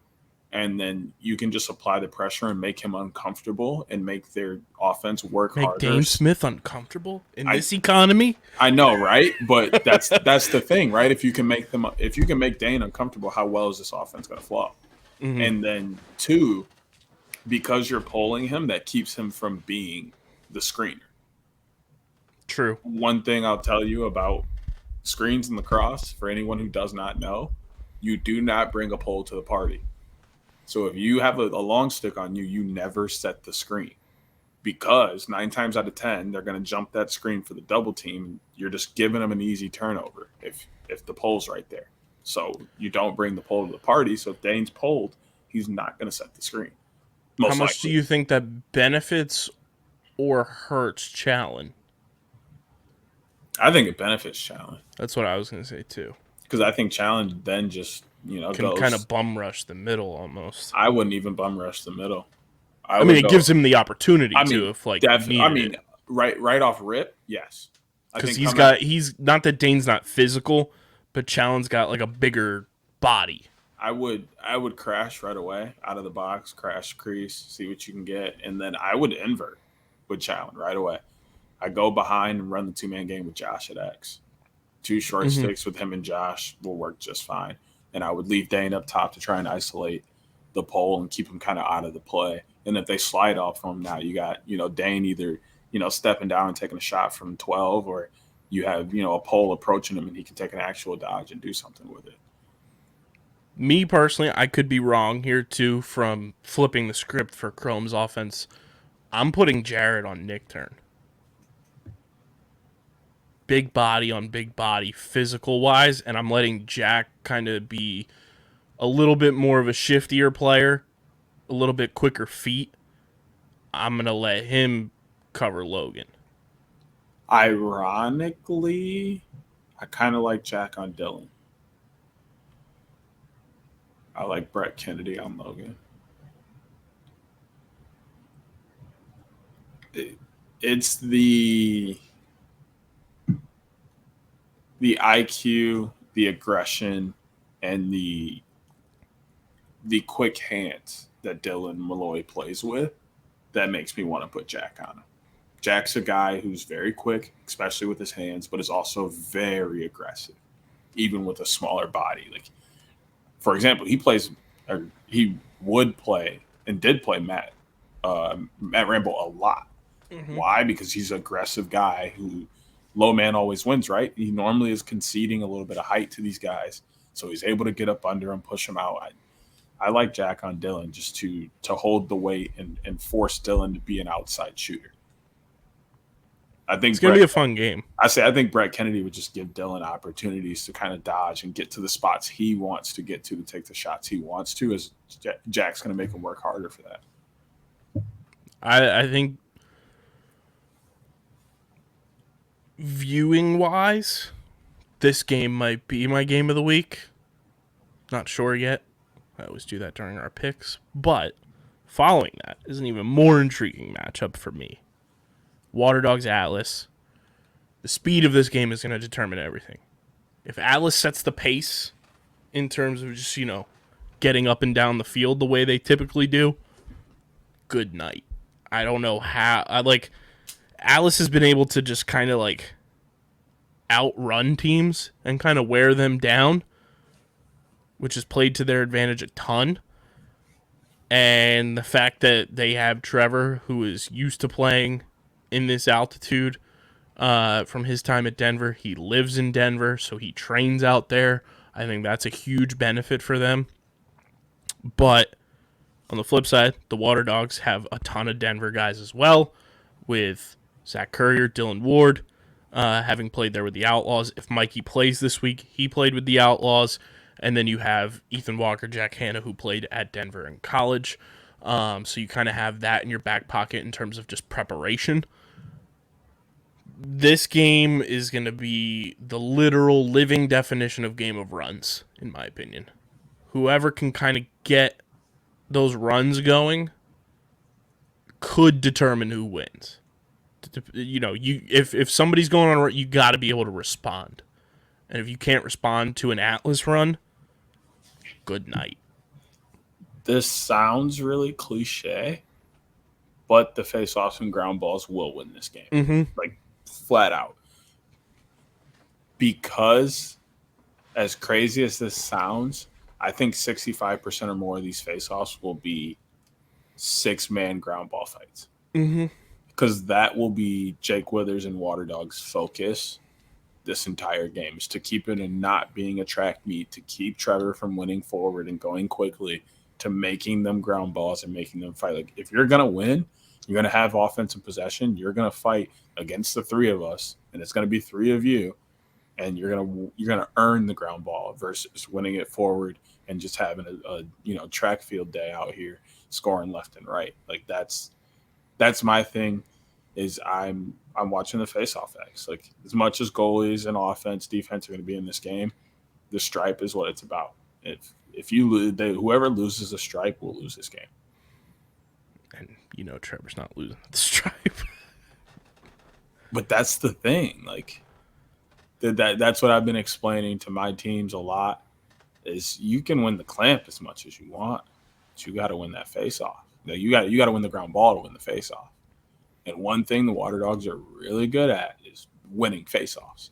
and then you can just apply the pressure and make him uncomfortable and make their offense work harder. Make Dane Smith uncomfortable in this economy? I know, right? But that's the thing, right? If you can make Dane uncomfortable, how well is this offense going to flow? Mm-hmm. And then two, because you're pulling him, that keeps him from being the screener. True. One thing I'll tell you about screens in lacrosse, for anyone who does not know, you do not bring a pole to the party. So if you have a long stick on you, you never set the screen, because 9 times out of 10, they're going to jump that screen for the double team. You're just giving them an easy turnover if the pole's right there. So you don't bring the pole to the party. So if Dane's pulled, he's not going to set the screen. How much do you think that benefits or hurts Challen? I think it benefits Challen. That's what I was going to say too. Because I think Challen then just can kind of bum rush the middle almost. I wouldn't even bum rush the middle. It gives him the opportunity to if right off rip, yes. Because he's not that Dane's not physical, but Challen's got a bigger body. I would crash right away out of the box, crash crease, see what you can get, and then I would invert with Challen right away. I go behind and run the two-man game with Josh at X. 2 short sticks with him and Josh will work just fine. And I would leave Dane up top to try and isolate the pole and keep him kind of out of the play. And if they slide off from him, now you got, Dane either, stepping down and taking a shot from 12, or you have, a pole approaching him and he can take an actual dodge and do something with it. Me personally, I could be wrong here too from flipping the script for Chrome's offense. I'm putting Jared on Nick turn. Big body on big body, physical-wise, and I'm letting Jack kind of be a little bit more of a shiftier player, a little bit quicker feet. I'm going to let him cover Logan. Ironically, I kind of like Jack on Dylan. I like Brett Kennedy on Logan. It's the IQ, the aggression, and the quick hands that Dylan Malloy plays with that makes me want to put Jack on him. Jack's a guy who's very quick, especially with his hands, but is also very aggressive, even with a smaller body. For example, he would play and did play Matt Rambo a lot. Mm-hmm. Why? Because he's an aggressive guy who low man always wins, right? He normally is conceding a little bit of height to these guys, so he's able to get up under him, push him out. I like Jack on Dylan just to hold the weight and force Dylan to be an outside shooter. I think it's going to be a fun game. I think Brett Kennedy would just give Dylan opportunities to kind of dodge and get to the spots he wants to get to take the shots he wants to, as Jack's going to make him work harder for that. I think viewing wise, this game might be my game of the week. Not sure yet. I always do that during our picks. But following that is an even more intriguing matchup for me. Waterdogs Atlas. The speed of this game is going to determine everything. If Atlas sets the pace in terms of just, getting up and down the field the way they typically do, good night. I don't know how. Alice has been able to just kind of like outrun teams and kind of wear them down, which has played to their advantage a ton. And the fact that they have Trevor, who is used to playing in this altitude from his time at Denver. He lives in Denver, so he trains out there. I think that's a huge benefit for them. But on the flip side, the Waterdogs have a ton of Denver guys as well, with Zach Currier, Dylan Ward, having played there with the Outlaws. If Mikey plays this week, he played with the Outlaws. And then you have Ethan Walker, Jack Hanna, who played at Denver in college. So you kind of have that in your back pocket in terms of just preparation. This game is going to be the literal living definition of game of runs, in my opinion. Whoever can kind of get those runs going could determine who wins. You know, if somebody's going on a run, you got to be able to respond. And if you can't respond to an Atlas run, good night. This sounds really cliche, but the face-offs and ground balls will win this game. Mm-hmm. Like, flat out. Because, as crazy as this sounds, I think 65% or more of these face-offs will be 6-man ground ball fights. Mm-hmm. Because that will be Jake Withers and Waterdogs' focus this entire game, is to keep it and not being a track meet, to keep Trevor from winning forward and going quickly, to making them ground balls and making them fight. Like, if you're going to win, you're going to have offensive possession, you're going to fight against the three of us, and it's going to be three of you, and you're going to earn the ground ball versus winning it forward and just having a track field day out here scoring left and right. Like, that's my thing. Is I'm watching the face-off X. Like, as much as goalies and offense, defense are going to be in this game, the stripe is what it's about. If you lose, whoever loses the stripe will lose this game. And Trevor's not losing the stripe. But that's the thing. Like, that's what I've been explaining to my teams a lot. Is you can win the clamp as much as you want, but you got to win that face-off. You got to win the ground ball to win the face-off. And one thing the Waterdogs are really good at is winning face-offs.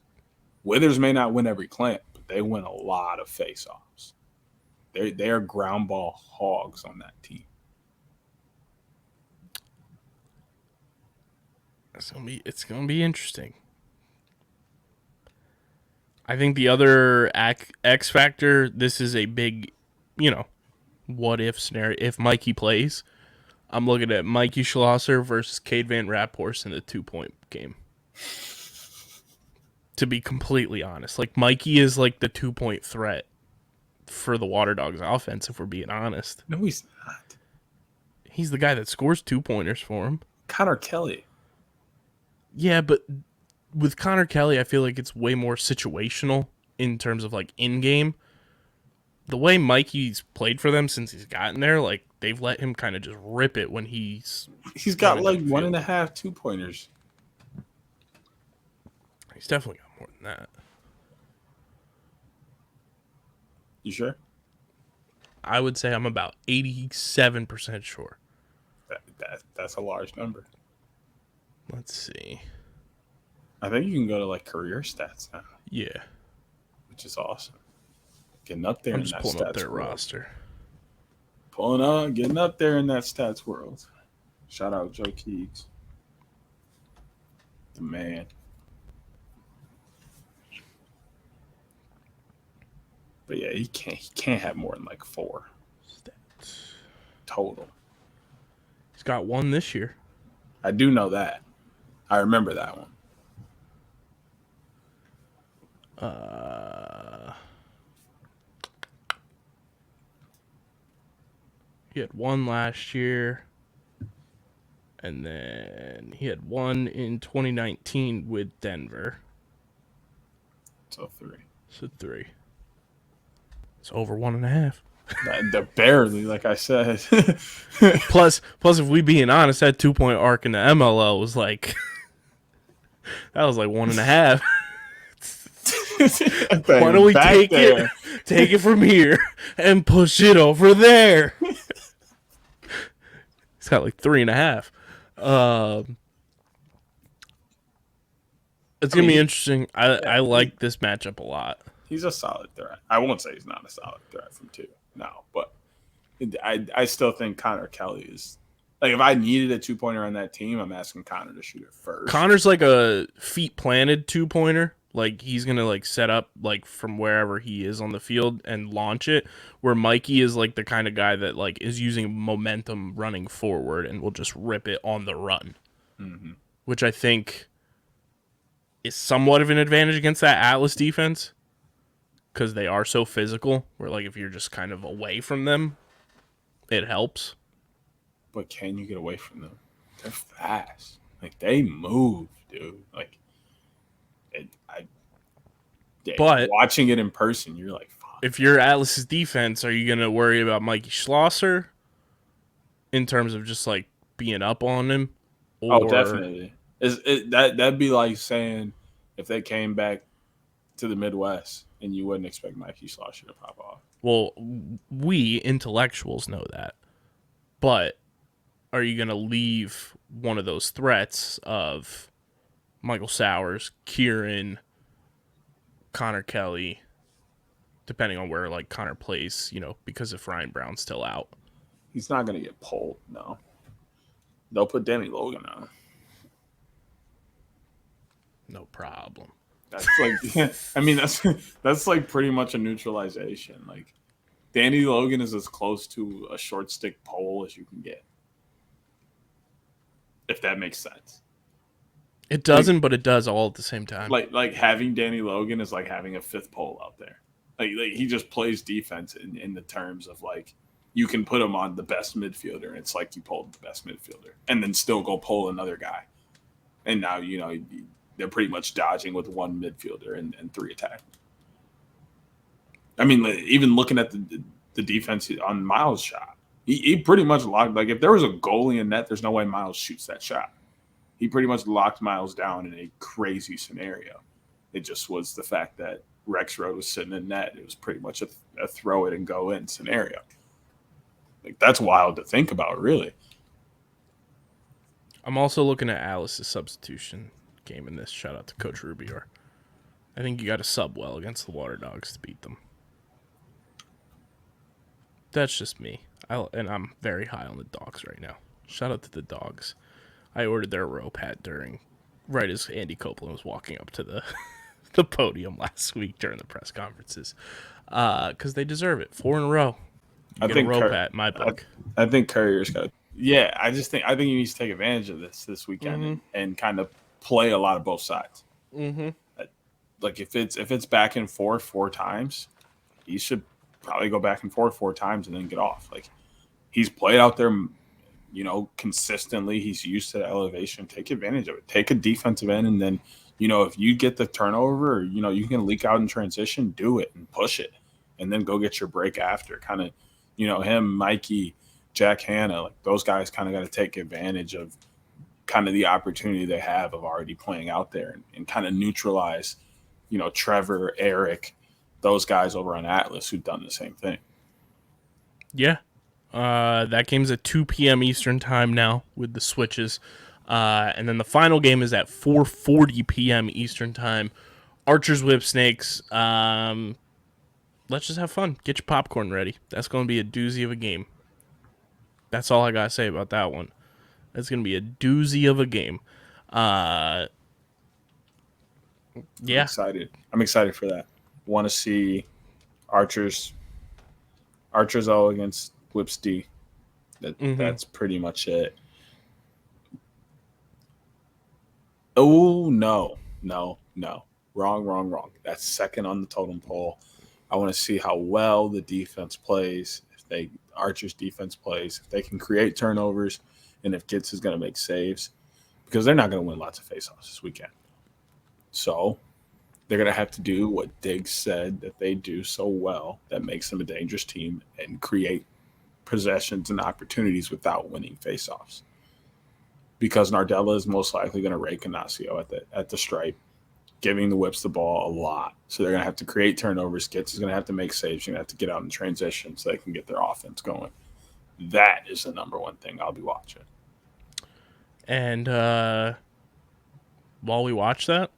Withers may not win every clamp, but they win a lot of face-offs. They are ground ball hogs on that team. It's gonna be interesting. I think the other X factor, this is a big, what if scenario. If Mikey plays, I'm looking at Mikey Schlosser versus Cade Van Raphorst in the 2-point game. To be completely honest, like, Mikey is like the 2-point threat for the Waterdogs offense, if we're being honest. No, he's not. He's the guy that scores 2-pointers for him. Connor Kelly. Yeah, but with Connor Kelly, I feel like it's way more situational in terms of, like, in-game. The way Mikey's played for them since he's gotten there, like, they've let him kind of just rip it when he's got like 1.5 2-pointers. He's definitely got more than that. You sure? I would say I'm about 87% sure. That's a large number. Let's see. I think you can go to like career stats now. Yeah. Which is awesome. Getting up there I'm in just that pulling stats up their world. roster. Getting up there in that stats world. Shout out Joe Keegs. The man. But yeah, he can't have more than like 4 Stats total. He's got 1 this year. I do know that. I remember that one. He had 1 last year, and then he had 1 in 2019 with Denver. So 3. So 3. It's over 1.5. They're barely, like I said. Plus, if we being honest, that 2-point arc in the MLL was like that was like 1.5. Why don't we take it from here and push it over there? It's got like 3.5. Um, it's gonna be interesting. I like this matchup a lot. He's a solid threat. I won't say he's not a solid threat from 2. No, but I still think Connor Kelly is like if I needed a 2-pointer on that team, I'm asking Connor to shoot it first. Connor's like a feet planted 2-pointer. Like he's gonna like set up like from wherever he is on the field and launch it. Where Mikey is like the kind of guy that like is using momentum running forward and will just rip it on the run, which I think is somewhat of an advantage against that Atlas defense because they are so physical. Where like if you're just kind of away from them, it helps. But can you get away from them? They're fast. Like they move, dude. Like But watching it in person, you're like, fuck. If you're Atlas's defense, are you going to worry about Mikey Schlosser in terms of just like being up on him? Or... Oh, definitely. That'd be like saying if they came back to the Midwest and you wouldn't expect Mikey Schlosser to pop off. Well, we intellectuals know that. But are you going to leave one of those threats of Michael Sowers, Kieran, Connor Kelly, depending on where like Connor plays, you know, because if Ryan Brown's still out? He's not going to get pulled, no. They'll put Danny Logan on. No problem. That's like, I mean, that's like pretty much a neutralization. Like, Danny Logan is as close to a short stick pole as you can get. If that makes sense. It doesn't, but it does all at the same time. Like having Danny Logan is like having a fifth pole out there. Like he just plays defense in the terms of like you can put him on the best midfielder. And it's like you pulled the best midfielder and then still go pull another guy. And now, you know, they're pretty much dodging with one midfielder and 3 attackers. I mean, even looking at the defense on Miles' shot, he pretty much locked. Like if there was a goalie in net, there's no way Miles shoots that shot. He pretty much locked Miles down in a crazy scenario. It just was the fact that Rexroad was sitting in net. It was pretty much a throw it and go in scenario. Like that's wild to think about, really. I'm also looking at Alice's substitution game in this. Shout out to Coach Rubior. I think you got to sub well against the Waterdogs to beat them. That's just me. And I'm very high on the Dogs right now. Shout out to the Dogs. I ordered their rope hat right as Andy Copeland was walking up to the podium last week during the press conferences. Because they deserve it. 4 in a row. I think a rope hat in my book. I think Courier's got it. Yeah, I think he needs to take advantage of this weekend and kind of play a lot of both sides. Mm-hmm. Like if it's back and forth 4 times, he should probably go back and forth 4 times and then get off. Like he's played out there, you know, consistently. He's used to the elevation. Take advantage of it. Take a defensive end, and then, you know, if you get the turnover, or, you know, you can leak out in transition, do it and push it, and then go get your break after. Kind of, you know, him, Mikey, Jack Hanna, like those guys kind of got to take advantage of kind of the opportunity they have of already playing out there and kind of neutralize, you know, Trevor, Eric, those guys over on Atlas who've done the same thing. Yeah. That game's at 2 p.m. Eastern time now with the switches. And then the final game is at 4:40 p.m. Eastern time. Archers Whip Snakes. Let's just have fun. Get your popcorn ready. That's going to be a doozy of a game. That's all I got to say about that one. That's going to be a doozy of a game. Yeah. I'm excited for that. Want to see Archers all against Whips D. That's pretty much it. Oh, no. Wrong. That's second on the totem pole. I want to see how well the defense plays. Archer's defense plays, if they can create turnovers, and if Gitz is going to make saves, because they're not going to win lots of faceoffs this weekend. So they're going to have to do what Diggs said that they do so well that makes them a dangerous team and create possessions and opportunities without winning faceoffs. Because Nardella is most likely going to rake Ignacio at the stripe, giving the Whips the ball a lot. So they're going to have to create turnovers. Gitz is going to have to make saves. You're going to have to get out in transition so they can get their offense going. That is the number one thing I'll be watching. And while we watch that,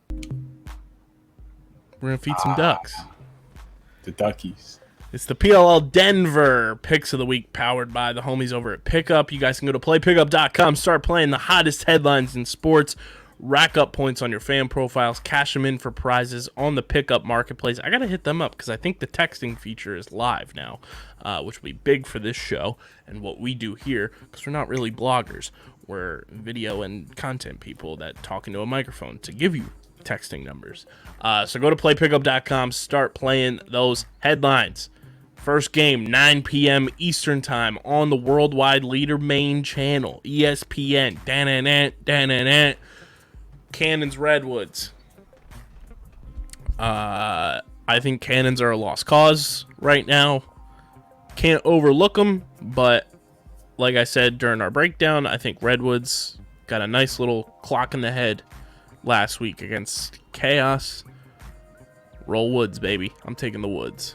we're going to feed some ducks. The duckies. It's the PLL Denver Picks of the Week, powered by the homies over at Pickup. You guys can go to playpickup.com, start playing the hottest headlines in sports, rack up points on your fan profiles, cash them in for prizes on the Pickup Marketplace. I got to hit them up because I think the texting feature is live now, which will be big for this show and what we do here, because we're not really bloggers. We're video and content people that talk into a microphone to give you texting numbers. So go to playpickup.com, start playing those headlines. First game, 9 p.m. Eastern Time on the Worldwide Leader main channel, ESPN. Cannons Redwoods. I think Cannons are a lost cause right now. Can't overlook them, but like I said during our breakdown, I think Redwoods got a nice little clock in the head last week against Chaos. Roll Woods, baby. I'm taking the Woods.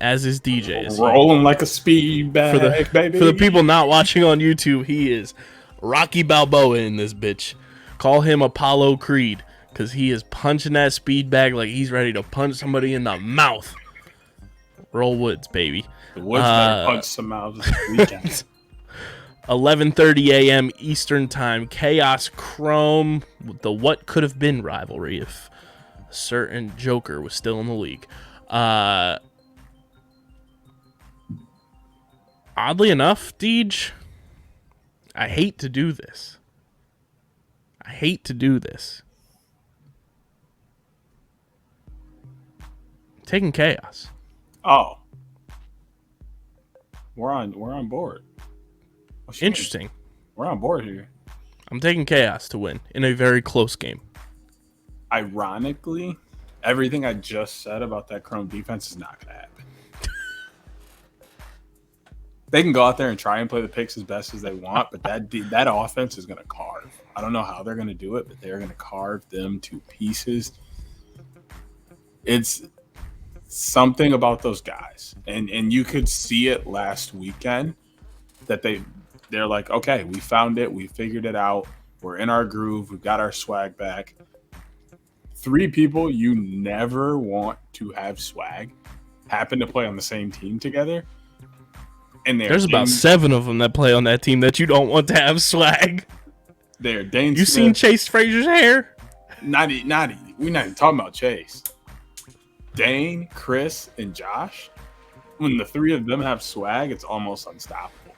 As is DJ. Rolling like a speed bag, baby. For the people not watching on YouTube, he is Rocky Balboa in this bitch. Call him Apollo Creed, because he is punching that speed bag like he's ready to punch somebody in the mouth. Roll Woods, baby. The Woods better punch some mouths this weekend. 11:30 a.m. Eastern Time. Chaos Chrome, the what could have been rivalry if a certain Joker was still in the league. Oddly enough, Deej, I hate to do this. I'm taking Chaos. Oh. We're on board. Interesting. We're on board here. I'm taking Chaos to win in a very close game. Ironically, everything I just said about that Chrome defense is not going to happen. They can go out there and try and play the picks as best as they want, but that offense is going to carve. I don't know how they're going to do it, but they're going to carve them to pieces. It's something about those guys, and you could see it last weekend that they're like, okay, we found it, we figured it out, we're in our groove, we've got our swag back. 3 people you never want to have swag happen to play on the same team together. And there's about 7 of them that play on that team that you don't want to have swag. There, Dane. You seen Chase Frazier's hair? Not we're not even talking about Chase. Dane, Chris, and Josh. When the 3 of them have swag, it's almost unstoppable.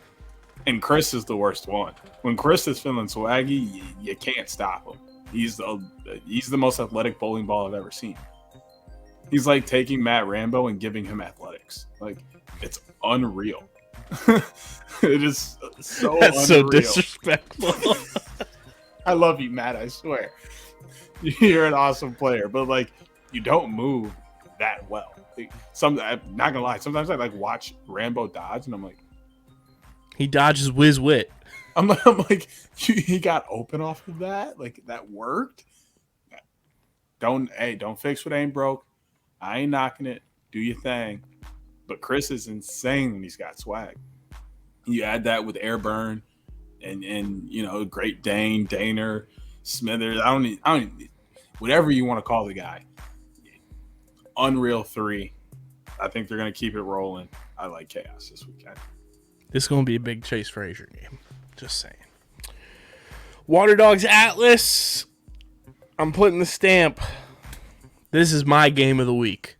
And Chris is the worst one. When Chris is feeling swaggy, you can't stop him. He's the most athletic bowling ball I've ever seen. He's like taking Matt Rambo and giving him athletics. Like, it's unreal. It is so That's unreal. So disrespectful. I love you, Matt, I swear. You're an awesome player, but like, you don't move that well. I'm not gonna lie, sometimes I like watch Rambo dodge and I'm like, he dodges whiz wit. I'm like, he got open off of that? Like, that worked? Don't fix what ain't broke. I ain't knocking it. Do your thing. But Chris is insane when he's got swag. You add that with Airburn and Great Dane, Daner, Smithers. I don't whatever you want to call the guy. Unreal 3. I think they're going to keep it rolling. I like Chaos this weekend. This is going to be a big Chase Frazier game. Just saying. Waterdogs Atlas. I'm putting the stamp. This is my game of the week.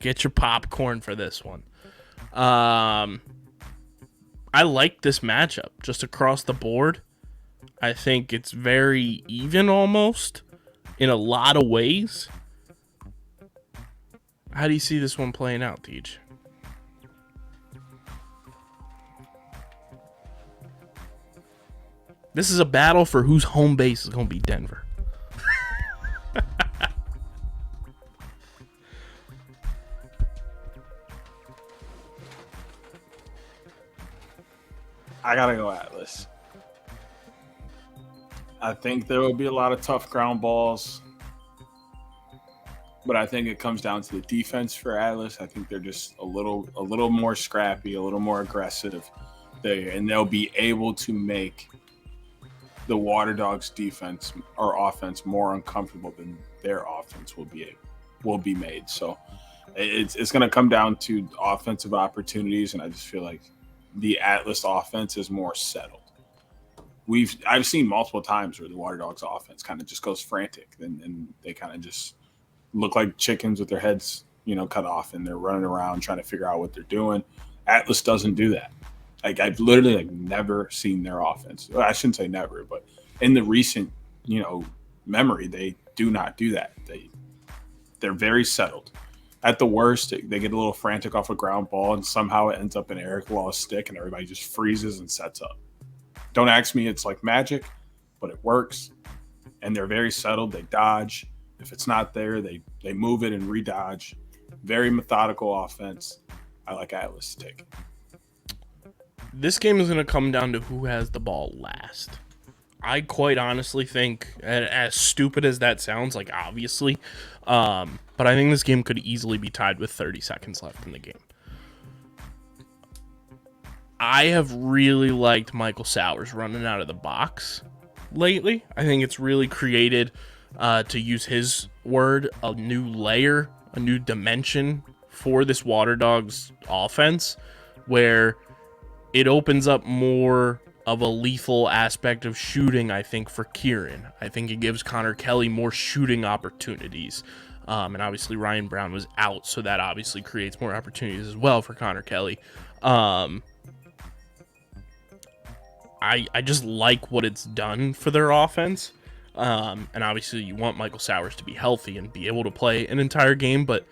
Get your popcorn for this one. I like this matchup just across the board. I think it's very even almost in a lot of ways. How do you see this one playing out, Deej? This is a battle for whose home base is going to be Denver. I gotta go Atlas. I think there will be a lot of tough ground balls, but I think it comes down to the defense for Atlas. I think they're just a little more scrappy, a little more aggressive. there, and they'll be able to make the Waterdogs defense or offense more uncomfortable than their offense will be made. So it's going to come down to offensive opportunities, and I just feel like the Atlas offense is more settled. I've seen multiple times where the Waterdogs offense kind of just goes frantic, and they kind of just look like chickens with their heads, cut off, and they're running around trying to figure out what they're doing. Atlas doesn't do that. Like, I've literally never seen their offense. Well, I shouldn't say never, but in the recent, memory, they do not do that. They're very settled. At the worst, they get a little frantic off a ground ball, and somehow it ends up in Eric Law's stick, and everybody just freezes and sets up. Don't ask me, it's like magic, but it works. And they're very settled. They dodge. If it's not there, they move it and redodge. Very methodical offense. I like Atlas to take. This game is going to come down to who has the ball last. I quite honestly think, as stupid as that sounds, like obviously, but I think this game could easily be tied with 30 seconds left in the game. I have really liked Michael Sowers running out of the box lately. I think it's really created, to use his word, a new layer, a new dimension for this Waterdogs offense, where it opens up more of a lethal aspect of shooting, I think, for Kieran. I think it gives Connor Kelly more shooting opportunities. And obviously Ryan Brown was out, so that obviously creates more opportunities as well for Connor Kelly. I just like what it's done for their offense. And obviously you want Michael Sowers to be healthy and be able to play an entire game, but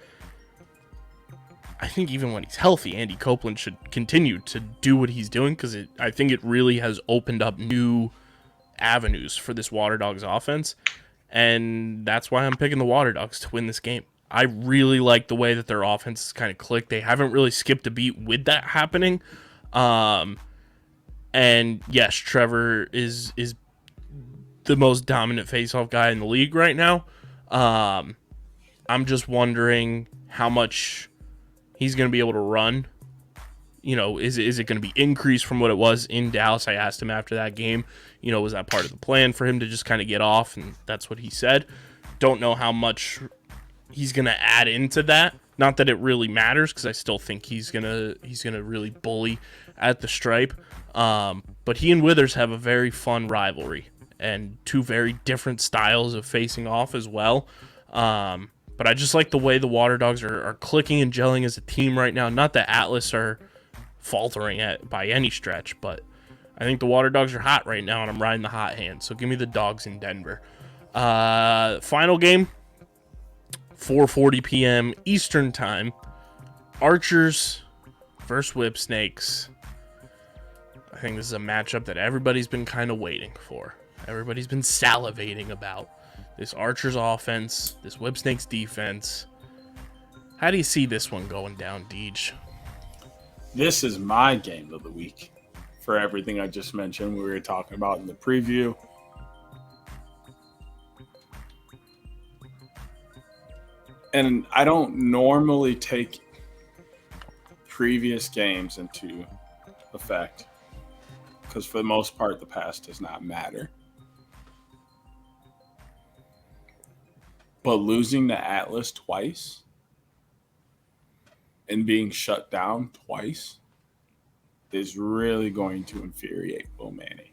I think even when he's healthy, Andy Copeland should continue to do what he's doing, because I think it really has opened up new avenues for this Waterdogs offense, and that's why I'm picking the Waterdogs to win this game. I really like the way that their offense has kind of clicked. They haven't really skipped a beat with that happening. And yes, Trevor is the most dominant faceoff guy in the league right now. I'm just wondering how much he's going to be able to run. Is it going to be increased from what it was in Dallas? I asked him after that game, was that part of the plan for him to just kind of get off? And that's what he said. Don't know how much he's going to add into that. Not that it really matters, because I still think he's gonna really bully at the stripe. But he and Withers have a very fun rivalry and two very different styles of facing off as well. But I just like the way the Waterdogs are clicking and gelling as a team right now. Not that Atlas are faltering by any stretch, but I think the Waterdogs are hot right now, and I'm riding the hot hand. So give me the Dogs in Denver. Final game, 4:40 p.m. Eastern Time. Archers versus Whip Snakes. I think this is a matchup that everybody's been kind of waiting for. Everybody's been salivating about. This Archers offense, this Whip Snakes defense. How do you see this one going down, Deej? This is my game of the week for everything I just mentioned we were talking about in the preview. And I don't normally take previous games into effect, because for the most part, the past does not matter. But losing to Atlas twice and being shut down twice is really going to infuriate Will Manny.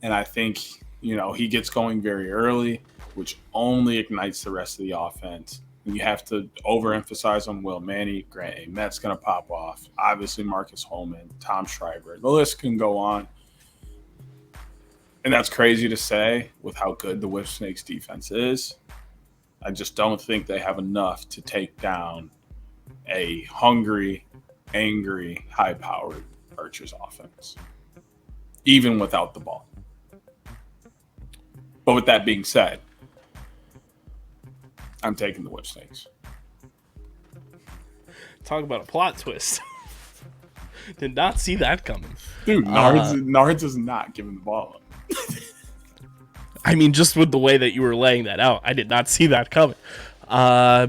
And I think, he gets going very early, which only ignites the rest of the offense. And you have to overemphasize on Will Manny. Grant Amet's going to pop off. Obviously, Marcus Holman, Tom Schreiber. The list can go on. And that's crazy to say with how good the Whip Snakes defense is. I just don't think they have enough to take down a hungry, angry, high-powered Archers offense, even without the ball. But with that being said, I'm taking the Whip Snakes. Talk about a plot twist. Did not see that coming. Dude, Nards is not giving the ball up. I mean, just with the way that you were laying that out, I did not see that coming.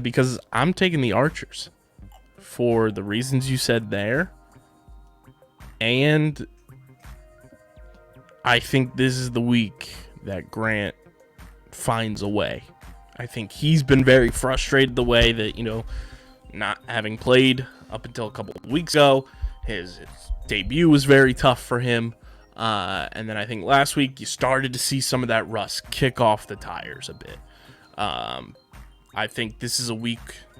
Because I'm taking the Archers for the reasons you said there. And I think this is the week that Grant finds a way. I think he's been very frustrated the way that, not having played up until a couple of weeks ago, his debut was very tough for him. And then I think last week you started to see some of that rust kick off the tires a bit. I think this is a week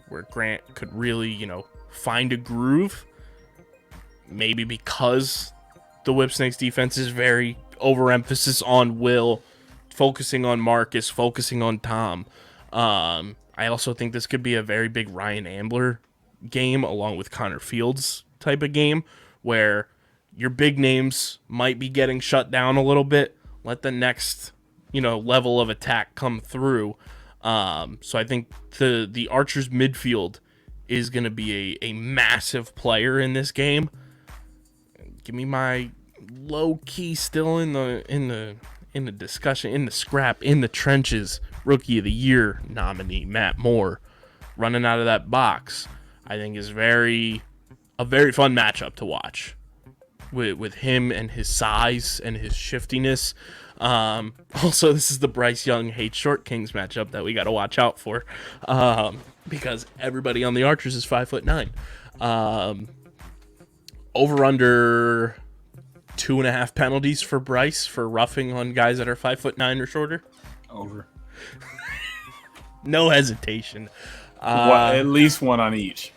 where Grant could really, find a groove. Maybe because the Whipsnakes defense is very overemphasis on Will, focusing on Marcus, focusing on Tom. I also think this could be a very big Ryan Ambler game along with Connor Fields type of game where your big names might be getting shut down a little bit. Let the next, level of attack come through. So I think the Archers midfield is going to be a massive player in this game. Give me my low key still in the discussion, in the scrap, in the trenches, Rookie of the Year nominee Matt Moore running out of that box. I think is a very fun matchup to watch with him and his size and his shiftiness. Also, this is the Bryce Young hates short Kings matchup that we got to watch out for because everybody on the Archers is 5'9". Over under 2.5 penalties for Bryce for roughing on guys that are 5'9" or shorter. Over. No hesitation. At least one on each.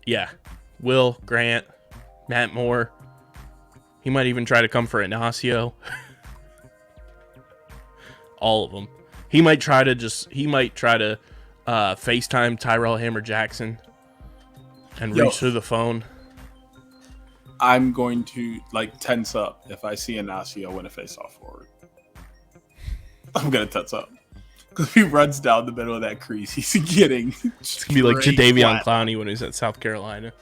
Yeah. Will, Grant, Matt Moore. He might even try to come for Ignacio. All of them. He might try to FaceTime Tyrell Hammer Jackson and reach through the phone. I'm going to tense up if I see Ignacio win a face-off forward. I'm going to tense up. Because if he runs down the middle of that crease, he's getting it's going to be like Jadeveon Clowney when he was at South Carolina.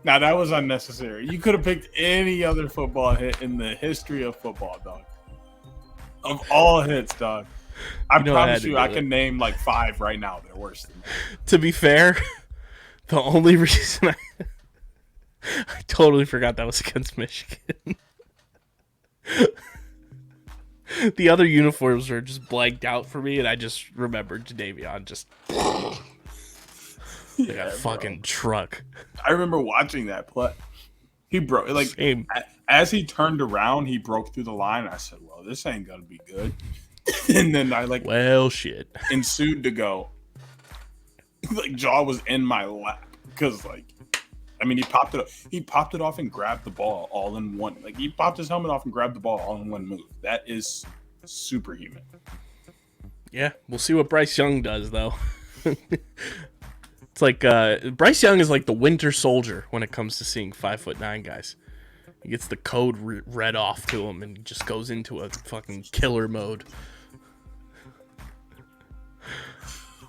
Now, that was unnecessary. You could have picked any other football hit in the history of football, dog. Of all hits, dog. I promise you, I can name 5 right now that are worse than that. To be fair, the only reason I totally forgot that was against Michigan. The other uniforms were just blanked out for me, and I just remembered Jadeveon just like a fucking truck. I remember watching that play. He broke as he turned around, he broke through the line. I said, "Well, this ain't gonna be good." And then I shit ensued to go. Jaw was in my lap because he popped it off and grabbed the ball all in one. He popped his helmet off and grabbed the ball all in one move. That is superhuman. Yeah, we'll see what Bryce Young does though. It's like Bryce Young is like the Winter Soldier when it comes to seeing 5'9" guys. He gets the code read off to him and just goes into a fucking killer mode.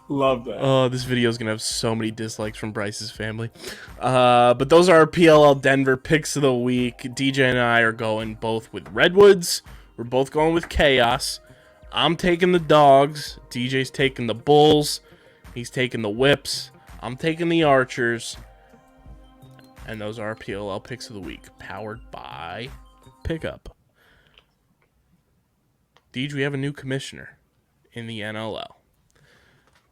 Love that. Oh, this video is going to have so many dislikes from Bryce's family. But those are our PLL Denver picks of the week. DJ and I are going both with Redwoods. We're both going with Chaos. I'm taking the Dogs. DJ's taking the Bulls. He's taking the Whips. I'm taking the Archers. And those are our PLL picks of the week, powered by Pickup. DJ, we have a new commissioner in the NLL.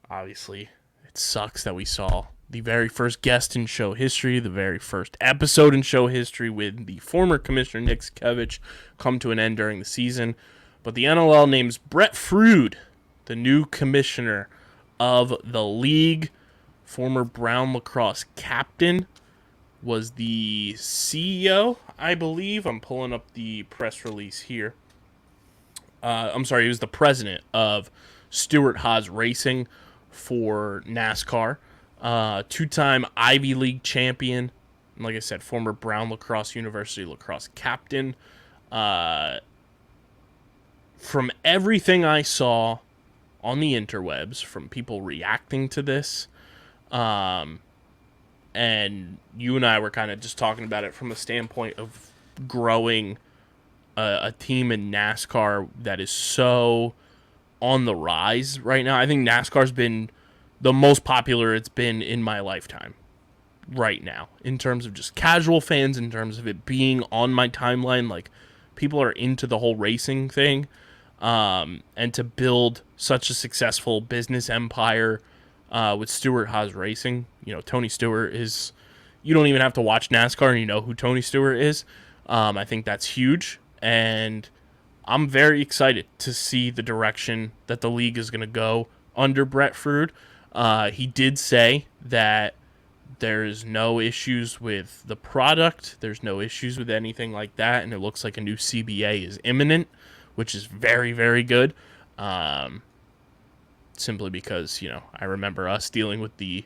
Obviously, it sucks that we saw the very first guest in show history, the very first episode in show history with the former commissioner Nick Skevich come to an end during the season. But the NLL names Brett Frood the new commissioner of the league. Former Brown Lacrosse captain, was the CEO, I believe. I'm pulling up the press release here. I'm sorry, he was the president of Stewart Haas Racing for NASCAR. Two-time Ivy League champion. And like I said, former Brown Lacrosse University lacrosse captain. From everything I saw on the interwebs, from people reacting to this, and you and I were kind of just talking about it from a standpoint of growing a team in NASCAR that is so on the rise right now. I think NASCAR's been the most popular it's been in my lifetime. right now in terms of just casual fans, in terms of it being on my timeline. Like, people are into the whole racing thing, and to build such a successful business empire with Stewart Haas Racing. You know, Tony Stewart is, you don't even have to watch NASCAR and you know who Tony Stewart is. I think that's huge, and I'm very excited to see the direction that the league is going to go under Brett Frood. He did say that there's no issues with the product. There's no issues with anything like that. And it looks like a new CBA is imminent, which is very, very good. Simply because, you know, I remember us dealing with the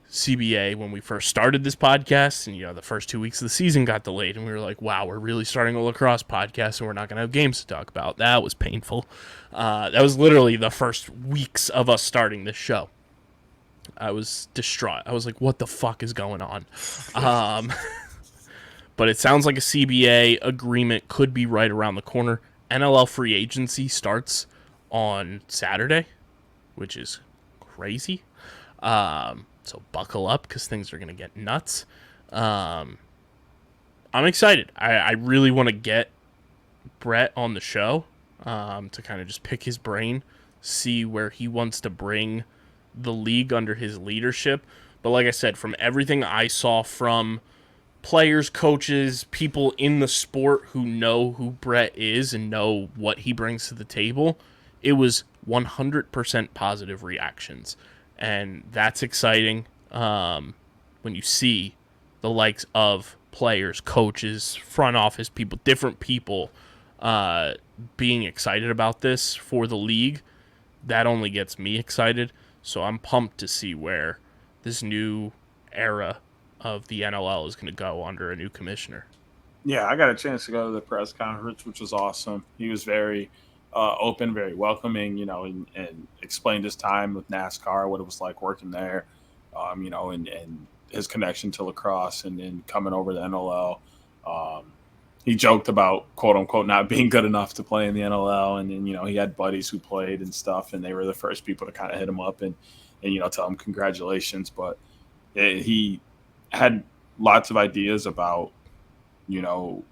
CBA when we first started this podcast. And, you know, the first 2 weeks of the season got delayed. And we were like, wow, we're really starting a lacrosse podcast and we're not going to have games to talk about. That was painful. That was literally the first weeks of us starting this show. I was distraught. I was like, what the fuck is going on? But it sounds like a CBA agreement could be right around the corner. NLL free agency starts on Saturday, which is crazy. So buckle up because things are going to get nuts. I'm excited. I really want to get Brett on the show to kind of just pick his brain, see where he wants to bring the league under his leadership. But like I said, from everything I saw from players, coaches, people in the sport who know who Brett is and know what he brings to the table, it was 100% positive reactions. And that's exciting when you see the likes of players, coaches, front office people, different people being excited about this for the league. That only gets me excited. So I'm pumped to see where this new era of the NLL is going to go under a new commissioner. Yeah, I got a chance to go to the press conference, which was awesome. He was very open, very welcoming, you know, and explained his time with NASCAR, what it was like working there, you know, and his connection to lacrosse and then coming over to NLL. He joked about, quote unquote, not being good enough to play in the NLL. And then, you know, he had buddies who played and stuff, and they were the first people to kind of hit him up and you know, tell him congratulations. But he had lots of ideas about, you know,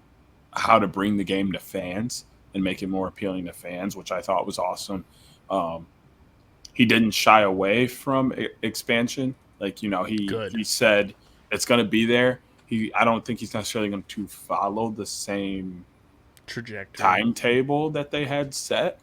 how to bring the game to fans and make it more appealing to fans, which I thought was awesome. He didn't shy away from expansion. Like, you know, he said it's going to be there. I don't think he's necessarily going to follow the same trajectory timetable that they had set,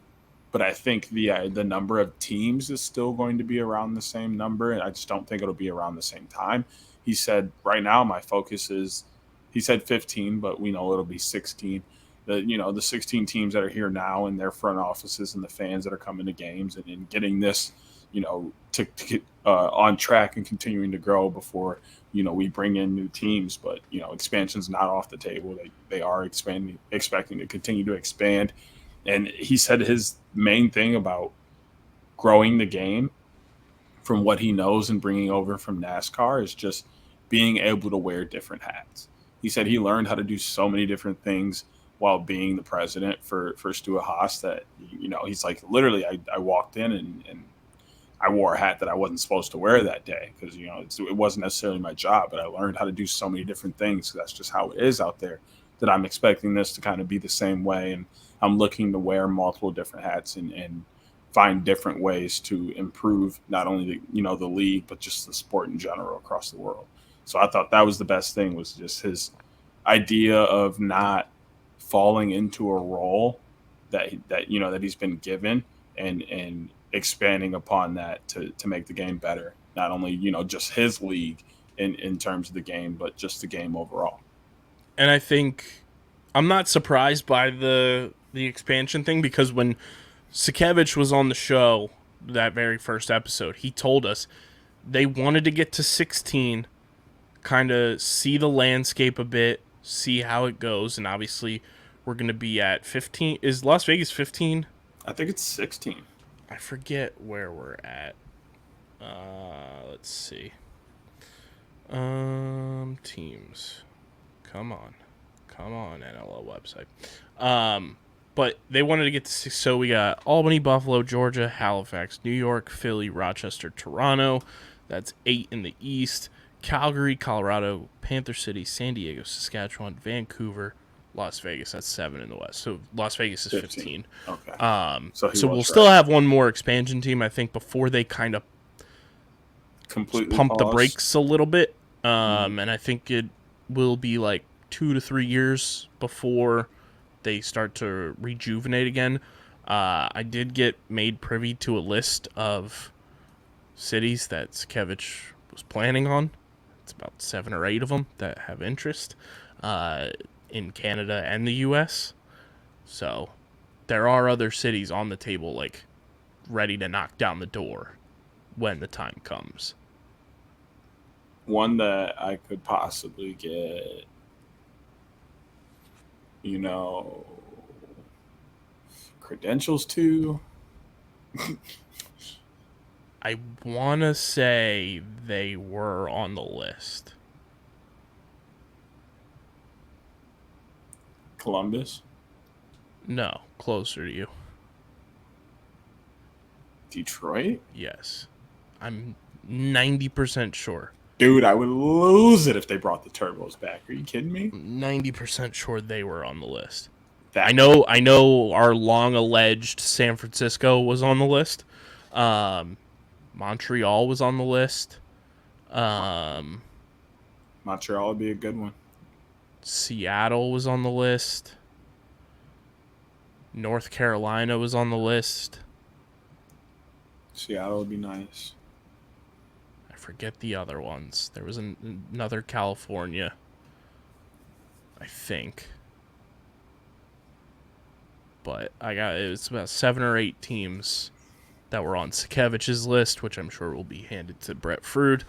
but I think the number of teams is still going to be around the same number, and I just don't think it'll be around the same time. He said, right now my focus is, he said 15, but we know it'll be 16. The 16 teams that are here now and their front offices and the fans that are coming to games and getting this, you know, to get on track and continuing to grow before, you know, we bring in new teams. But, you know, expansion's not off the table. They are expecting to continue to expand. And he said his main thing about growing the game from what he knows and bringing over from NASCAR is just being able to wear different hats. He said he learned how to do so many different things while being the president for Stuart Haas that, you know, he's like, literally, I walked in and I wore a hat that I wasn't supposed to wear that day because, you know, it wasn't necessarily my job, but I learned how to do so many different things. That's just how it is out there, that I'm expecting this to kind of be the same way. And I'm looking to wear multiple different hats and find different ways to improve not only the league, but just the sport in general across the world. So I thought that was the best thing, was just his idea of not falling into a role that he's been given and expanding upon that to make the game better. Not only, you know, just his league in terms of the game, but just the game overall. And I think I'm not surprised by the expansion thing, because when Sikevich was on the show, that very first episode, he told us they wanted to get to 16, kind of see the landscape a bit, see how it goes, and obviously we're going to be at 15. Is Las Vegas 15? I think it's 16. I forget where we're at. Let's see. Teams. Come on, NLL website. But they wanted to get to 6, so we got Albany, Buffalo, Georgia, Halifax, New York, Philly, Rochester, Toronto. That's 8 in the East. Calgary, Colorado, Panther City, San Diego, Saskatchewan, Vancouver, Las Vegas. That's 7 in the West. So Las Vegas is 15. Okay. So we'll still have one more expansion team, I think, before they kind of completely pump the pause. brakes a little bit. And I think it will be like 2 to 3 years before they start to rejuvenate again. I did get made privy to a list of cities that Sakevich was planning on. It's about 7 or 8 of them that have interest in Canada and the U.S. So there are other cities on the table, like, ready to knock down the door when the time comes. One that I could possibly get, credentials to. I want to say they were on the list. Columbus? No, closer to you. Detroit? Yes. I'm 90% sure. Dude, I would lose it if they brought the turbos back. Are you kidding me? 90% sure they were on the list. That I know our long alleged San Francisco was on the list. Montreal was on the list. Montreal would be a good one. Seattle was on the list. North Carolina was on the list. Seattle would be nice. I forget the other ones. There was another California, I think. But it was about 7 or 8 teams that were on Sakevich's list, which I'm sure will be handed to Brett Frood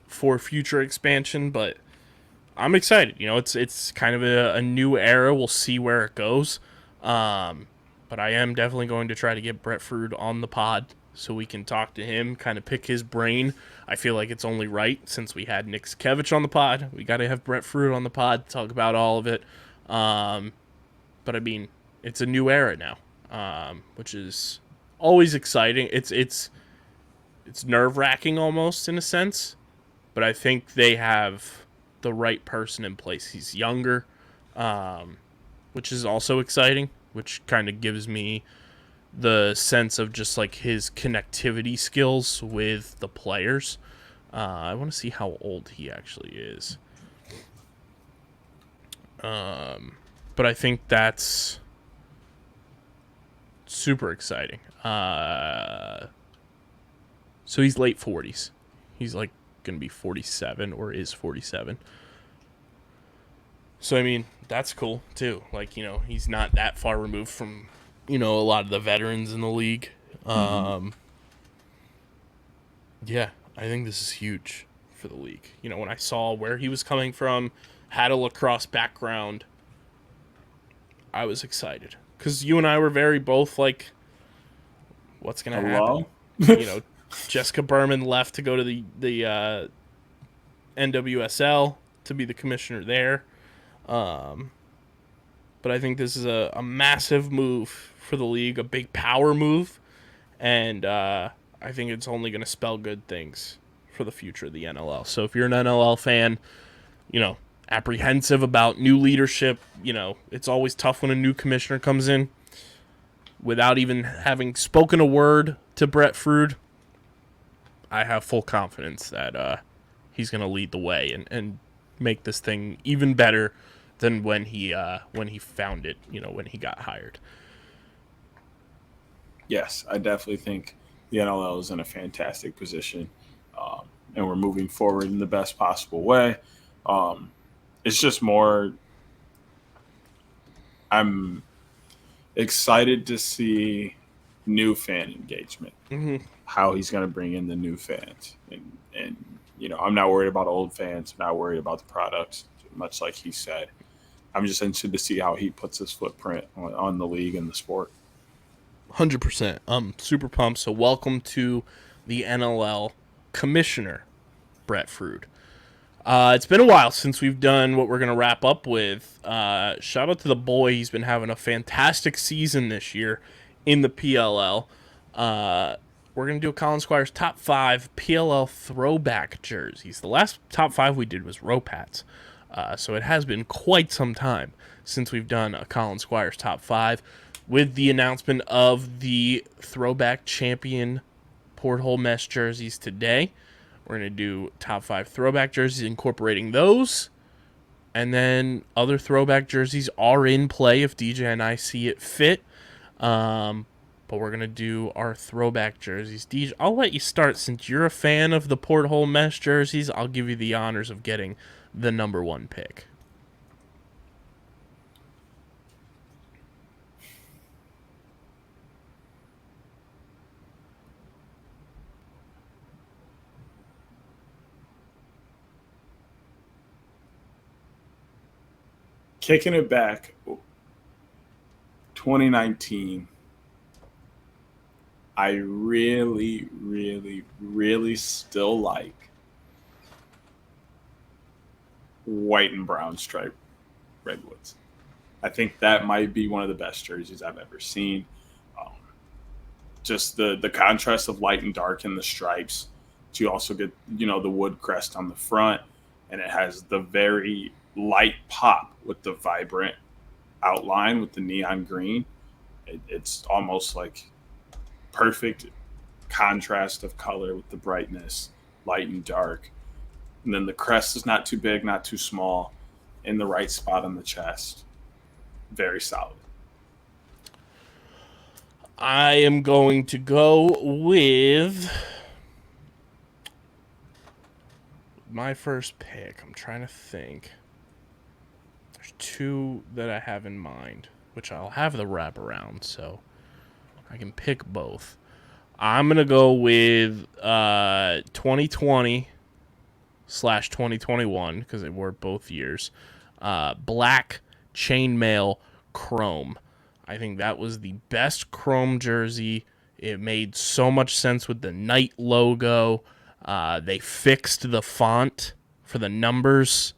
for future expansion. But I'm excited. It's kind of a new era. We'll see where it goes. But I am definitely going to try to get Brett Frood on the pod so we can talk to him, kind of pick his brain. I feel like it's only right since we had Nick Sakevich on the pod. We got to have Brett Frood on the pod to talk about all of it. But I mean, it's a new era now, which is always exciting. It's nerve-wracking almost in a sense, but I think they have the right person in place. He's younger, which is also exciting, which kind of gives me the sense of just like his connectivity skills with the players. I want to see how old he actually is. But I think that's super exciting. So he's late 40s. He's like going to be 47 or is 47. So, I mean, that's cool too. Like, he's not that far removed from, a lot of the veterans in the league. Yeah, I think this is huge for the league. When I saw where he was coming from, had a lacrosse background, I was excited. Because you and I were very both like, what's going to happen? Jessica Berman left to go to the NWSL to be the commissioner there. But I think this is a massive move for the league, a big power move. And I think it's only going to spell good things for the future of the NLL. So if you're an NLL fan, apprehensive about new leadership, it's always tough when a new commissioner comes in without even having spoken a word to Brett Frood. I have full confidence that he's going to lead the way and make this thing even better than when he found it, when he got hired. Yes, I definitely think the NLL is in a fantastic position, and we're moving forward in the best possible way. It's just more, I'm excited to see new fan engagement, how he's going to bring in the new fans. And I'm not worried about old fans, I'm not worried about the products, much like he said. I'm just interested to see how he puts his footprint on the league and the sport. 100%. I'm super pumped. So welcome to the NLL Commissioner, Brett Frood. It's been a while since we've done what we're going to wrap up with. Shout out to the boy. He's been having a fantastic season this year in the PLL. we're going to do a Colin Squires top 5 PLL throwback jerseys. The last top 5 we did was rope hats. So it has been quite some time since we've done a Colin Squires top 5. With the announcement of the throwback champion porthole mesh jerseys today, we're going to do top 5 throwback jerseys, incorporating those. And then other throwback jerseys are in play if DJ and I see it fit. But we're going to do our throwback jerseys. DJ, I'll let you start since you're a fan of the porthole mesh jerseys. I'll give you the honors of getting the number 1 pick. Kicking it back, 2019. I really, really, really still like white and brown stripe Redwoods. I think that might be one of the best jerseys I've ever seen. Just the contrast of light and dark in the stripes. You also get, the wood crest on the front, and it has the very light pop with the vibrant outline with the neon green. It's almost like perfect contrast of color with the brightness, light and dark. And then the crest is not too big, not too small, in the right spot on the chest. Very solid. I am going to go with my first pick. I'm trying to think. There's 2 that I have in mind, which I'll have the wraparound, so I can pick both. I'm going to go with 2020/2021, because they were both years. Black chainmail chrome. I think that was the best chrome jersey. It made so much sense with the Knight logo. They fixed the font for the numbers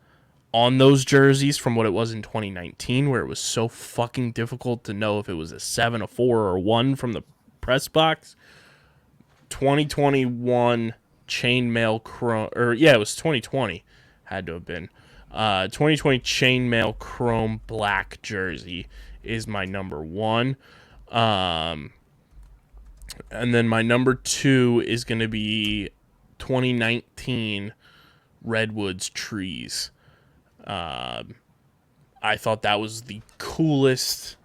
on those jerseys from what it was in 2019, where it was so fucking difficult to know if it was a 7, a 4, or a 1 from the press box. 2021 chainmail chrome, it was 2020, had to have been. 2020 chainmail chrome black jersey is my number 1. And then my number 2 is going to be 2019 Redwoods trees. I thought that was the coolest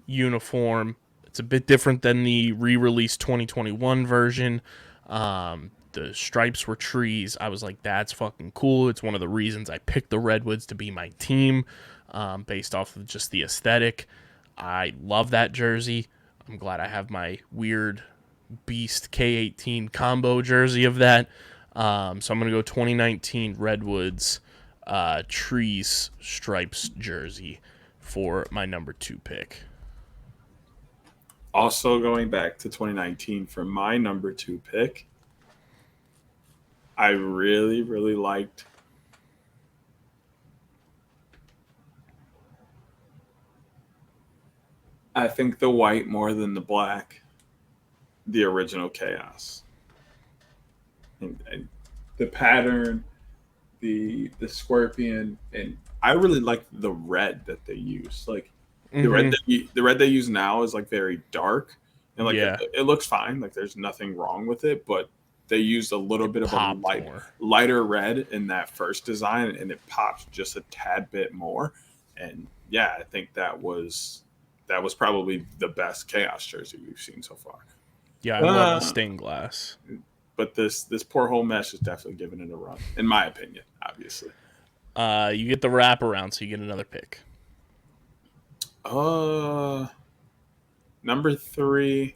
uniform. It's a bit different than the re-released 2021 version. The stripes were trees. I was like, that's fucking cool. It's one of the reasons I picked the Redwoods to be my team, based off of just the aesthetic. I love that jersey. I'm glad I have my weird Beast K18 combo jersey of that. So I'm going to go 2019 Redwoods trees stripes jersey for my number 2 pick. Also going back to 2019 for my number 2 pick, I really, really liked I think the white more than the black, the original Chaos. And the pattern, the scorpion, and I really like the red that they use. Like the red they use now is like very dark, and like it looks fine. Like there's nothing wrong with it, but they used a little bit of a lighter red in that first design, and it pops just a tad bit more. And yeah, I think that was probably the best Chaos jersey we've seen so far. Yeah, I love the stained glass. But this porthole mesh is definitely giving it a run, in my opinion, obviously. You get the wraparound, so you get another pick. Number 3.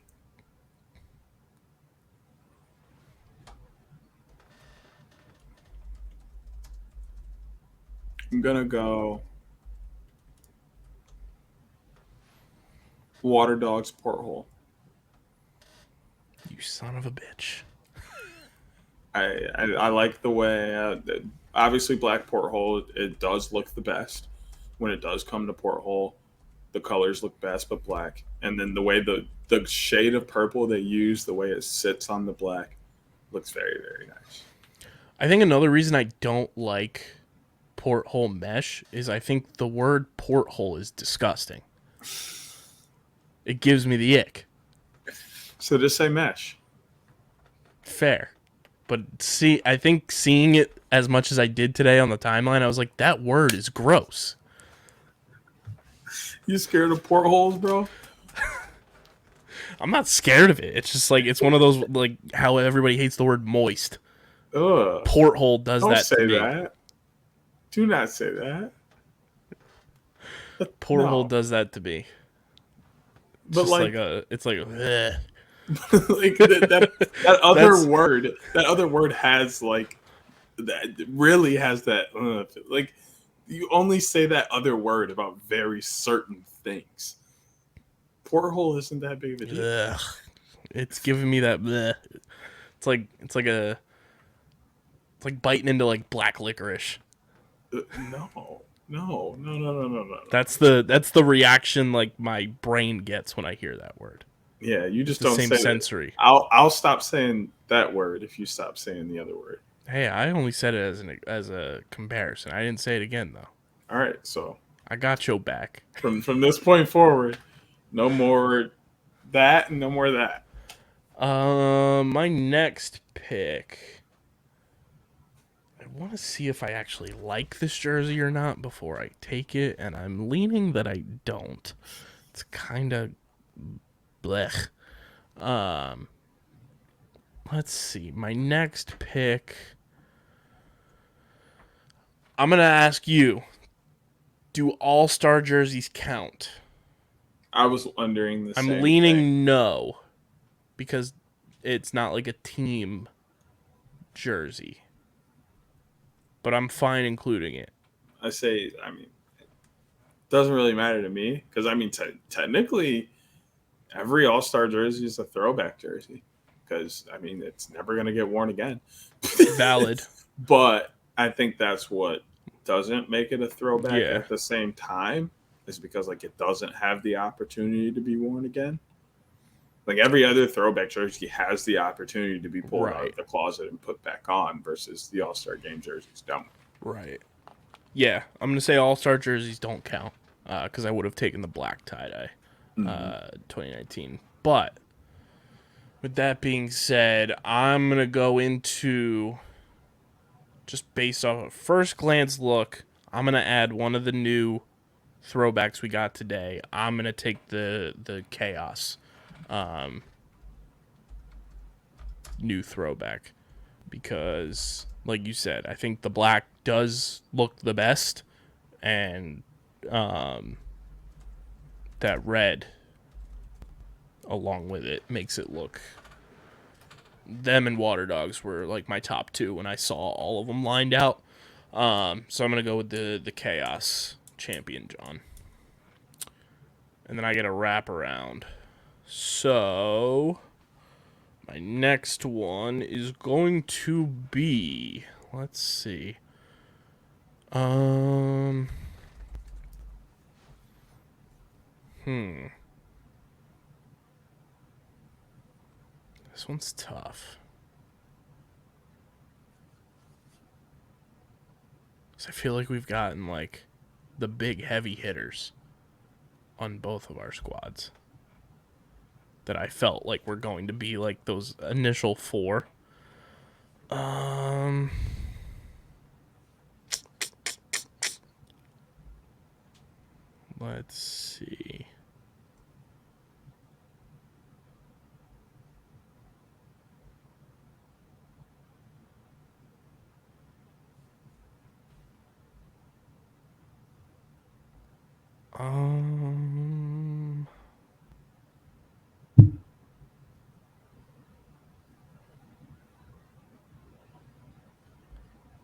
I'm going to go Waterdogs porthole. You son of a bitch. I like the way, obviously black porthole, it does look the best when it does come to porthole. the colors look best, but black. And then the way the shade of purple they use, the way it sits on the black, looks very, very nice. I think another reason I don't like porthole mesh is I think the word porthole is disgusting. It gives me the ick. So just say mesh. Fair. But I think seeing it as much as I did today on the timeline, I was like, that word is gross. You scared of portholes, bro? I'm not scared of it. It's just like, it's one of those, like, how everybody hates the word moist. Ugh. Porthole does Don't that say to me. that. Do not say that. Porthole does that to me. It's But just like, it's like, ugh. like that other word has like that really has that like you only say that other word about very certain things. Porthole isn't that big of a deal. Ugh. It's giving me that. Bleh. It's like biting into like black licorice. No. That's the reaction like my brain gets when I hear that word. Yeah, you just The don't same say sensory. That. I'll stop saying that word if you stop saying the other word. Hey, I only said it as a comparison. I didn't say it again though. All right, so I got your back. From this point forward, no more that and no more that. My next pick. I want to see if I actually like this jersey or not before I take it, and I'm leaning that I don't. It's kind of blech. Let's see. My next pick. I'm gonna ask you. Do all-star jerseys count? I was wondering the same I'm leaning thing. no, because it's not like a team jersey. But I'm fine including it. I say, I mean, it doesn't really matter to me because I mean, technically, every All-Star jersey is a throwback jersey because I mean, it's never going to get worn again. Valid. But I think that's what doesn't make it a throwback Yeah. at the same time is because like it doesn't have the opportunity to be worn again. Like every other throwback jersey has the opportunity to be pulled out of the closet and put back on versus the All-Star game jerseys don't. Right. Yeah, I'm going to say all-star jerseys don't count because I would have taken the black tie-dye 2019. But with that being said, I'm going to go into, just based off a first glance look, I'm going to add one of the new throwbacks we got today. I'm going to take the Chaos new throwback because, like you said, I think the black does look the best, and that red along with it makes it look. Them and Waterdogs were like my top two when I saw all of them lined out. So I'm gonna go with the Chaos Champion John, and then I get a wraparound. So my next one is going to be, let's see. This one's tough. 'Cause I feel like we've gotten like the big heavy hitters on both of our squads that I felt like were going to be like those initial four. Let's see.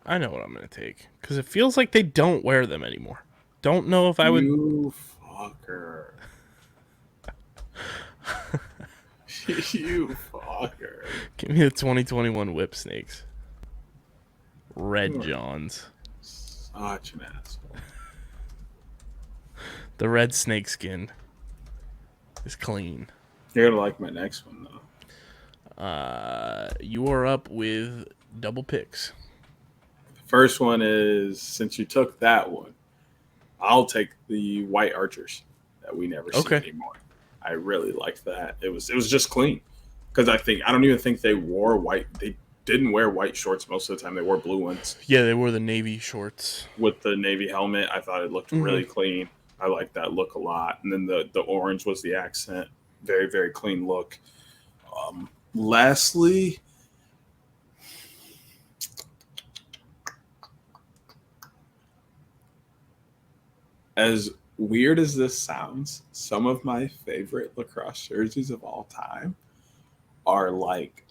I know what I'm going to take because it feels like they don't wear them anymore. Don't know if I would. You fucker. You fucker. Give me the 2021 Whip Snakes. Red Johns. Such an asshole. The red snakeskin is clean. You're gonna like my next one though. You are up with double picks. The first one is, since you took that one, I'll take the white archers that we never see anymore. I really liked that. It was just clean, because I don't even think they wore white. They didn't wear white shorts most of the time. They wore blue ones. Yeah, they wore the navy shorts with the navy helmet. I thought it looked really clean. I liked that look a lot. And then the orange was the accent. Very, very clean look. Lastly, as weird as this sounds, some of my favorite lacrosse jerseys of all time are like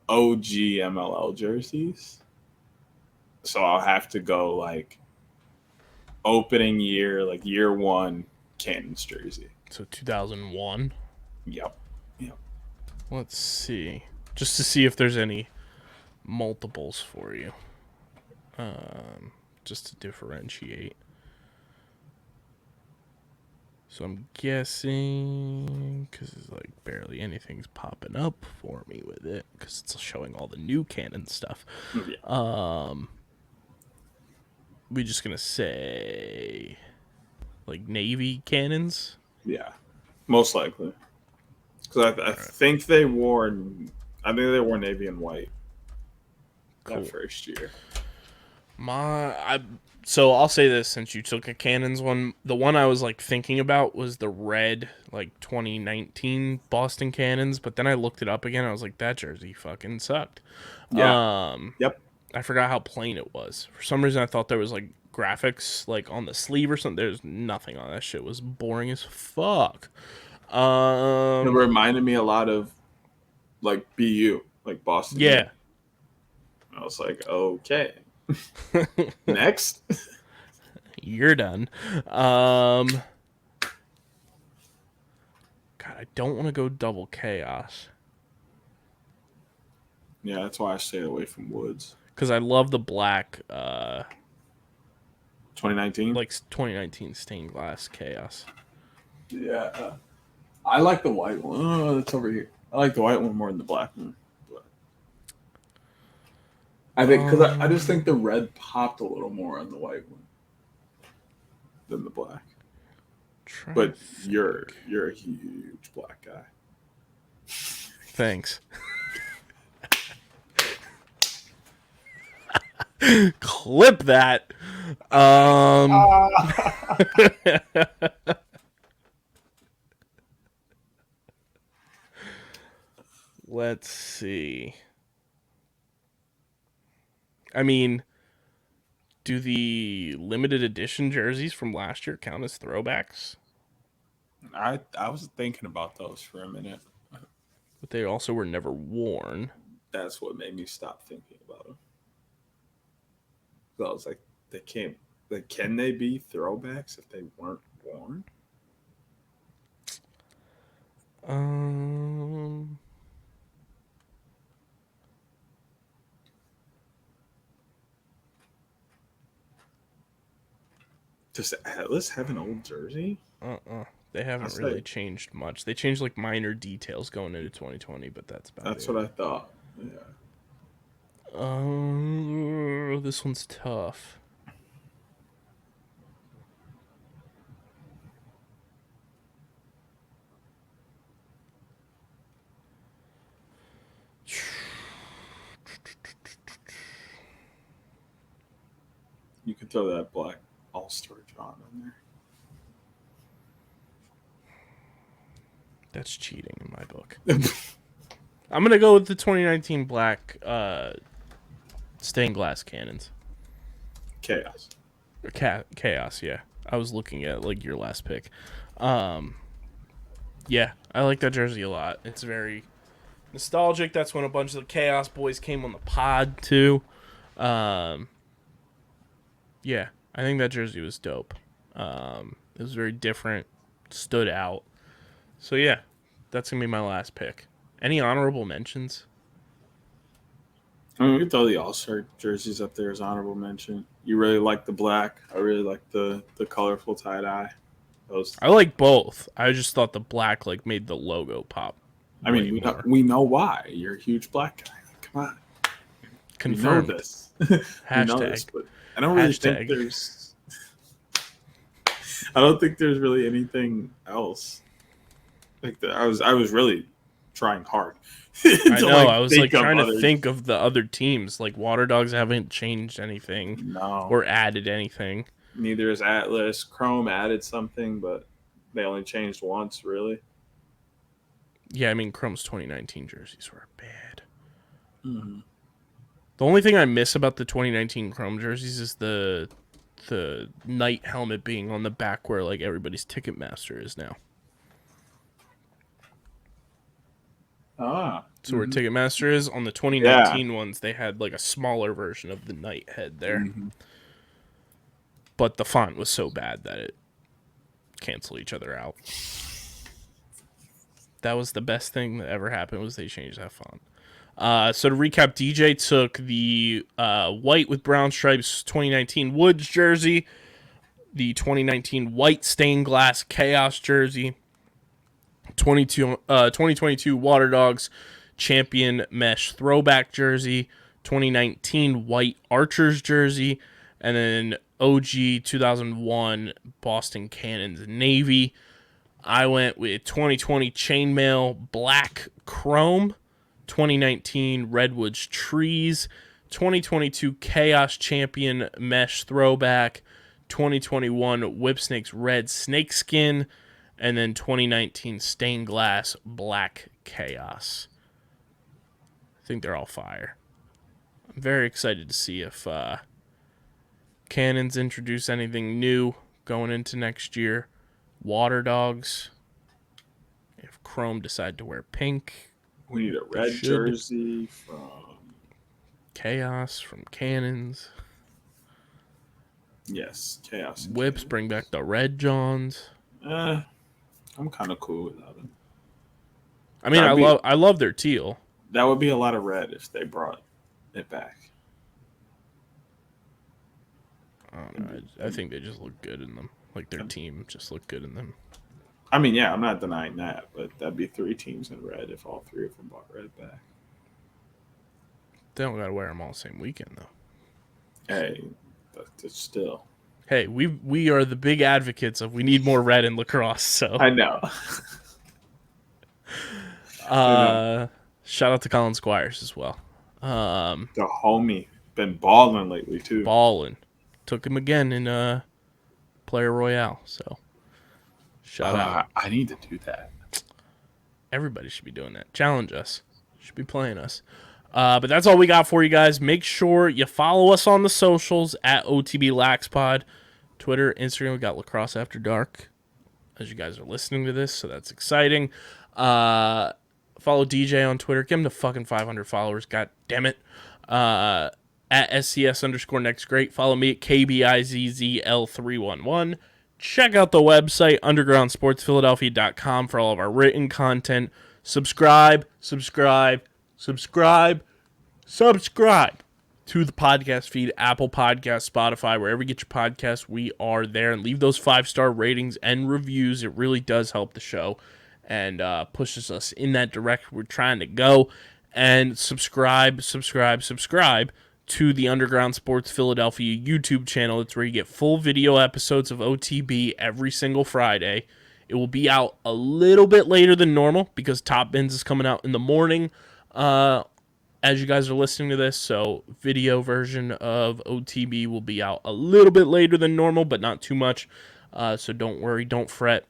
OG MLL jerseys. So I'll have to go like opening year, like year one Cannons jersey. So 2001. Yep. Let's see, just to see if there's any multiples for you, just to differentiate. So I'm guessing, because like barely anything's popping up for me with it, because it's showing all the new Canon stuff. Yeah. We just gonna say like Navy cannons. Yeah, most likely. Because I think they wore navy and white that first year. So I'll say this, since you took a Cannons one, the one I was like thinking about was the red like 2019 Boston Cannons, but then I looked it up again. I was like, that jersey fucking sucked. Yeah. Yep. I forgot how plain it was. For some reason, I thought there was like graphics like on the sleeve or something. There's nothing on that shit. It was boring as fuck. It reminded me a lot of like BU, like Boston. Yeah. I was like, okay. Next. You're done. God, I don't want to go double chaos. Yeah, that's why I stayed away from Woods. Because I love the black 2019? Like 2019 stained glass chaos. Yeah. I like the white one. Oh, that's over here. I like the white one more than the black one. But I think because I just think the red popped a little more on the white one than the black. But you're a huge black guy. Thanks. Clip that. Let's see. I mean, do the limited edition jerseys from last year count as throwbacks? I was thinking about those for a minute. But they also were never worn. That's what made me stop thinking about them. So I was like, can they be throwbacks if they weren't worn? Does Atlas have an old jersey? They haven't really changed much. They changed like minor details going into 2020, but that's about it. That's what I thought. Yeah. This one's tough. You could throw that black All-Star John in there. That's cheating in my book. I'm going to go with the 2019 black stained glass cannons. Chaos. Chaos, yeah. I was looking at like your last pick. Yeah, I like that jersey a lot. It's very nostalgic. That's when a bunch of the Chaos boys came on the pod too. Yeah, I think that jersey was dope. It was very different, stood out. So yeah, that's gonna be my last pick. Any honorable mentions? I mean, we could throw the All-Star jerseys up there as honorable mention. You really like the black. I really like the colorful tie-dye. Those. I like both. I just thought the black like made the logo pop. I mean, we know why. You're a huge black guy. Come on. Confirmed. We know this. Hashtag. We know this, but I don't really think there's. I don't think there's really anything else. Like I was really trying hard. I know. I was like trying to think of the other teams. Like waterdogs haven't changed anything, or added anything. Neither is Atlas. Chrome added something, but they only changed once, really. Yeah, I mean Chrome's 2019 jerseys were bad. Mm-hmm. The only thing I miss about the 2019 Chrome jerseys is the knight helmet being on the back where like everybody's Ticketmaster is now. So where Ticketmaster is on the 2019 ones, they had like a smaller version of the knight head there. Mm-hmm. But the font was so bad that it canceled each other out. That was the best thing that ever happened was they changed that font. So to recap, DJ took the white with brown stripes 2019 Woods jersey, the 2019 white stained glass Chaos jersey, 2022 Waterdogs champion mesh throwback jersey, 2019 white Archers jersey, and then OG 2001 Boston Cannons Navy. I went with 2020 Chainmail Black Chrome, 2019 Redwoods Trees, 2022 Chaos Champion Mesh Throwback, 2021 Whipsnakes Red Snakeskin, and then 2019 Stained Glass Black Chaos. I think they're all fire. I'm very excited to see if Cannons introduce anything new going into next year. Waterdogs, if Chrome decide to wear pink. We need a red jersey from Chaos, from Cannons. Yes, Chaos. Whips, bring back the Red Johns. I'm kind of cool without them. I mean, I love their teal. That would be a lot of red if they brought it back. I don't know. I think they just look good in them. Like their team just looked good in them. I mean, yeah, I'm not denying that, but that'd be 3 teams in red if all 3 of them brought red back. They don't got to wear them all the same weekend, though. Hey, but it's still. Hey, we are the big advocates of we need more red in lacrosse. So I know. Shout out to Colin Squires as well. The homie been balling lately too. Balling, took him again in Player Royale. So shout out. I need to do that. Everybody should be doing that. Challenge us. Should be playing us. But that's all we got for you guys. Make sure you follow us on the socials at OTB LaxPod. Twitter, Instagram, we got Lacrosse After Dark as you guys are listening to this, so that's exciting. Follow DJ on Twitter. Give him the fucking 500 followers. God damn it. At SCS_next great. Follow me at KBIZZL311. Check out the website, undergroundsportsphiladelphia.com, for all of our written content. Subscribe to the podcast feed, Apple Podcasts, Spotify, wherever you get your podcasts, we are there. And leave those 5-star ratings and reviews. It really does help the show and pushes us in that direction we're trying to go. And subscribe to the Underground Sports Philadelphia YouTube channel. It's where you get full video episodes of OTB every single Friday. It will be out a little bit later than normal because Top Bins is coming out in the morning as you guys are listening to this. So video version of OTB will be out a little bit later than normal, but not too much. So don't worry, don't fret.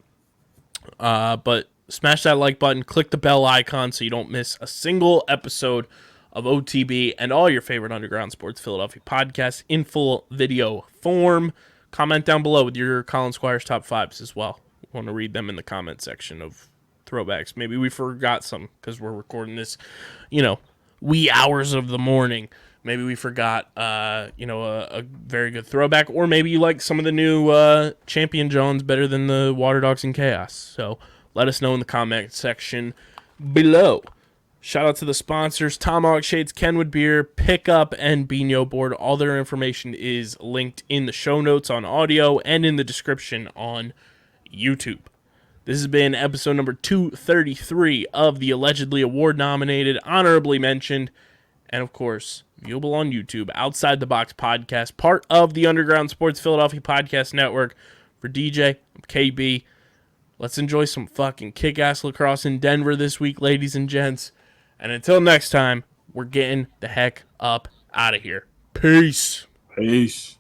But smash that like button, click the bell icon so you don't miss a single episode of OTB and all your favorite Underground Sports Philadelphia podcasts in full video form. Comment down below with your Colin Squires top 5s as well. I want to read them in the comment section of throwbacks. Maybe we forgot some because we're recording this, wee hours of the morning. Maybe we forgot, a very good throwback, or maybe you like some of the new Champion Johns better than the Waterdogs and Chaos. So let us know in the comment section below. Shout out to the sponsors, Tomahawk Shades, Kenwood Beer, Pickup, and Beano Board. All their information is linked in the show notes on audio and in the description on YouTube. This has been episode number 233 of the allegedly award-nominated, honorably mentioned, and of course, viewable on YouTube, Outside the Box podcast, part of the Underground Sports Philadelphia podcast network. For DJ, I'm KB. Let's enjoy some fucking kick-ass lacrosse in Denver this week, ladies and gents. And until next time, we're getting the heck up out of here. Peace. Peace.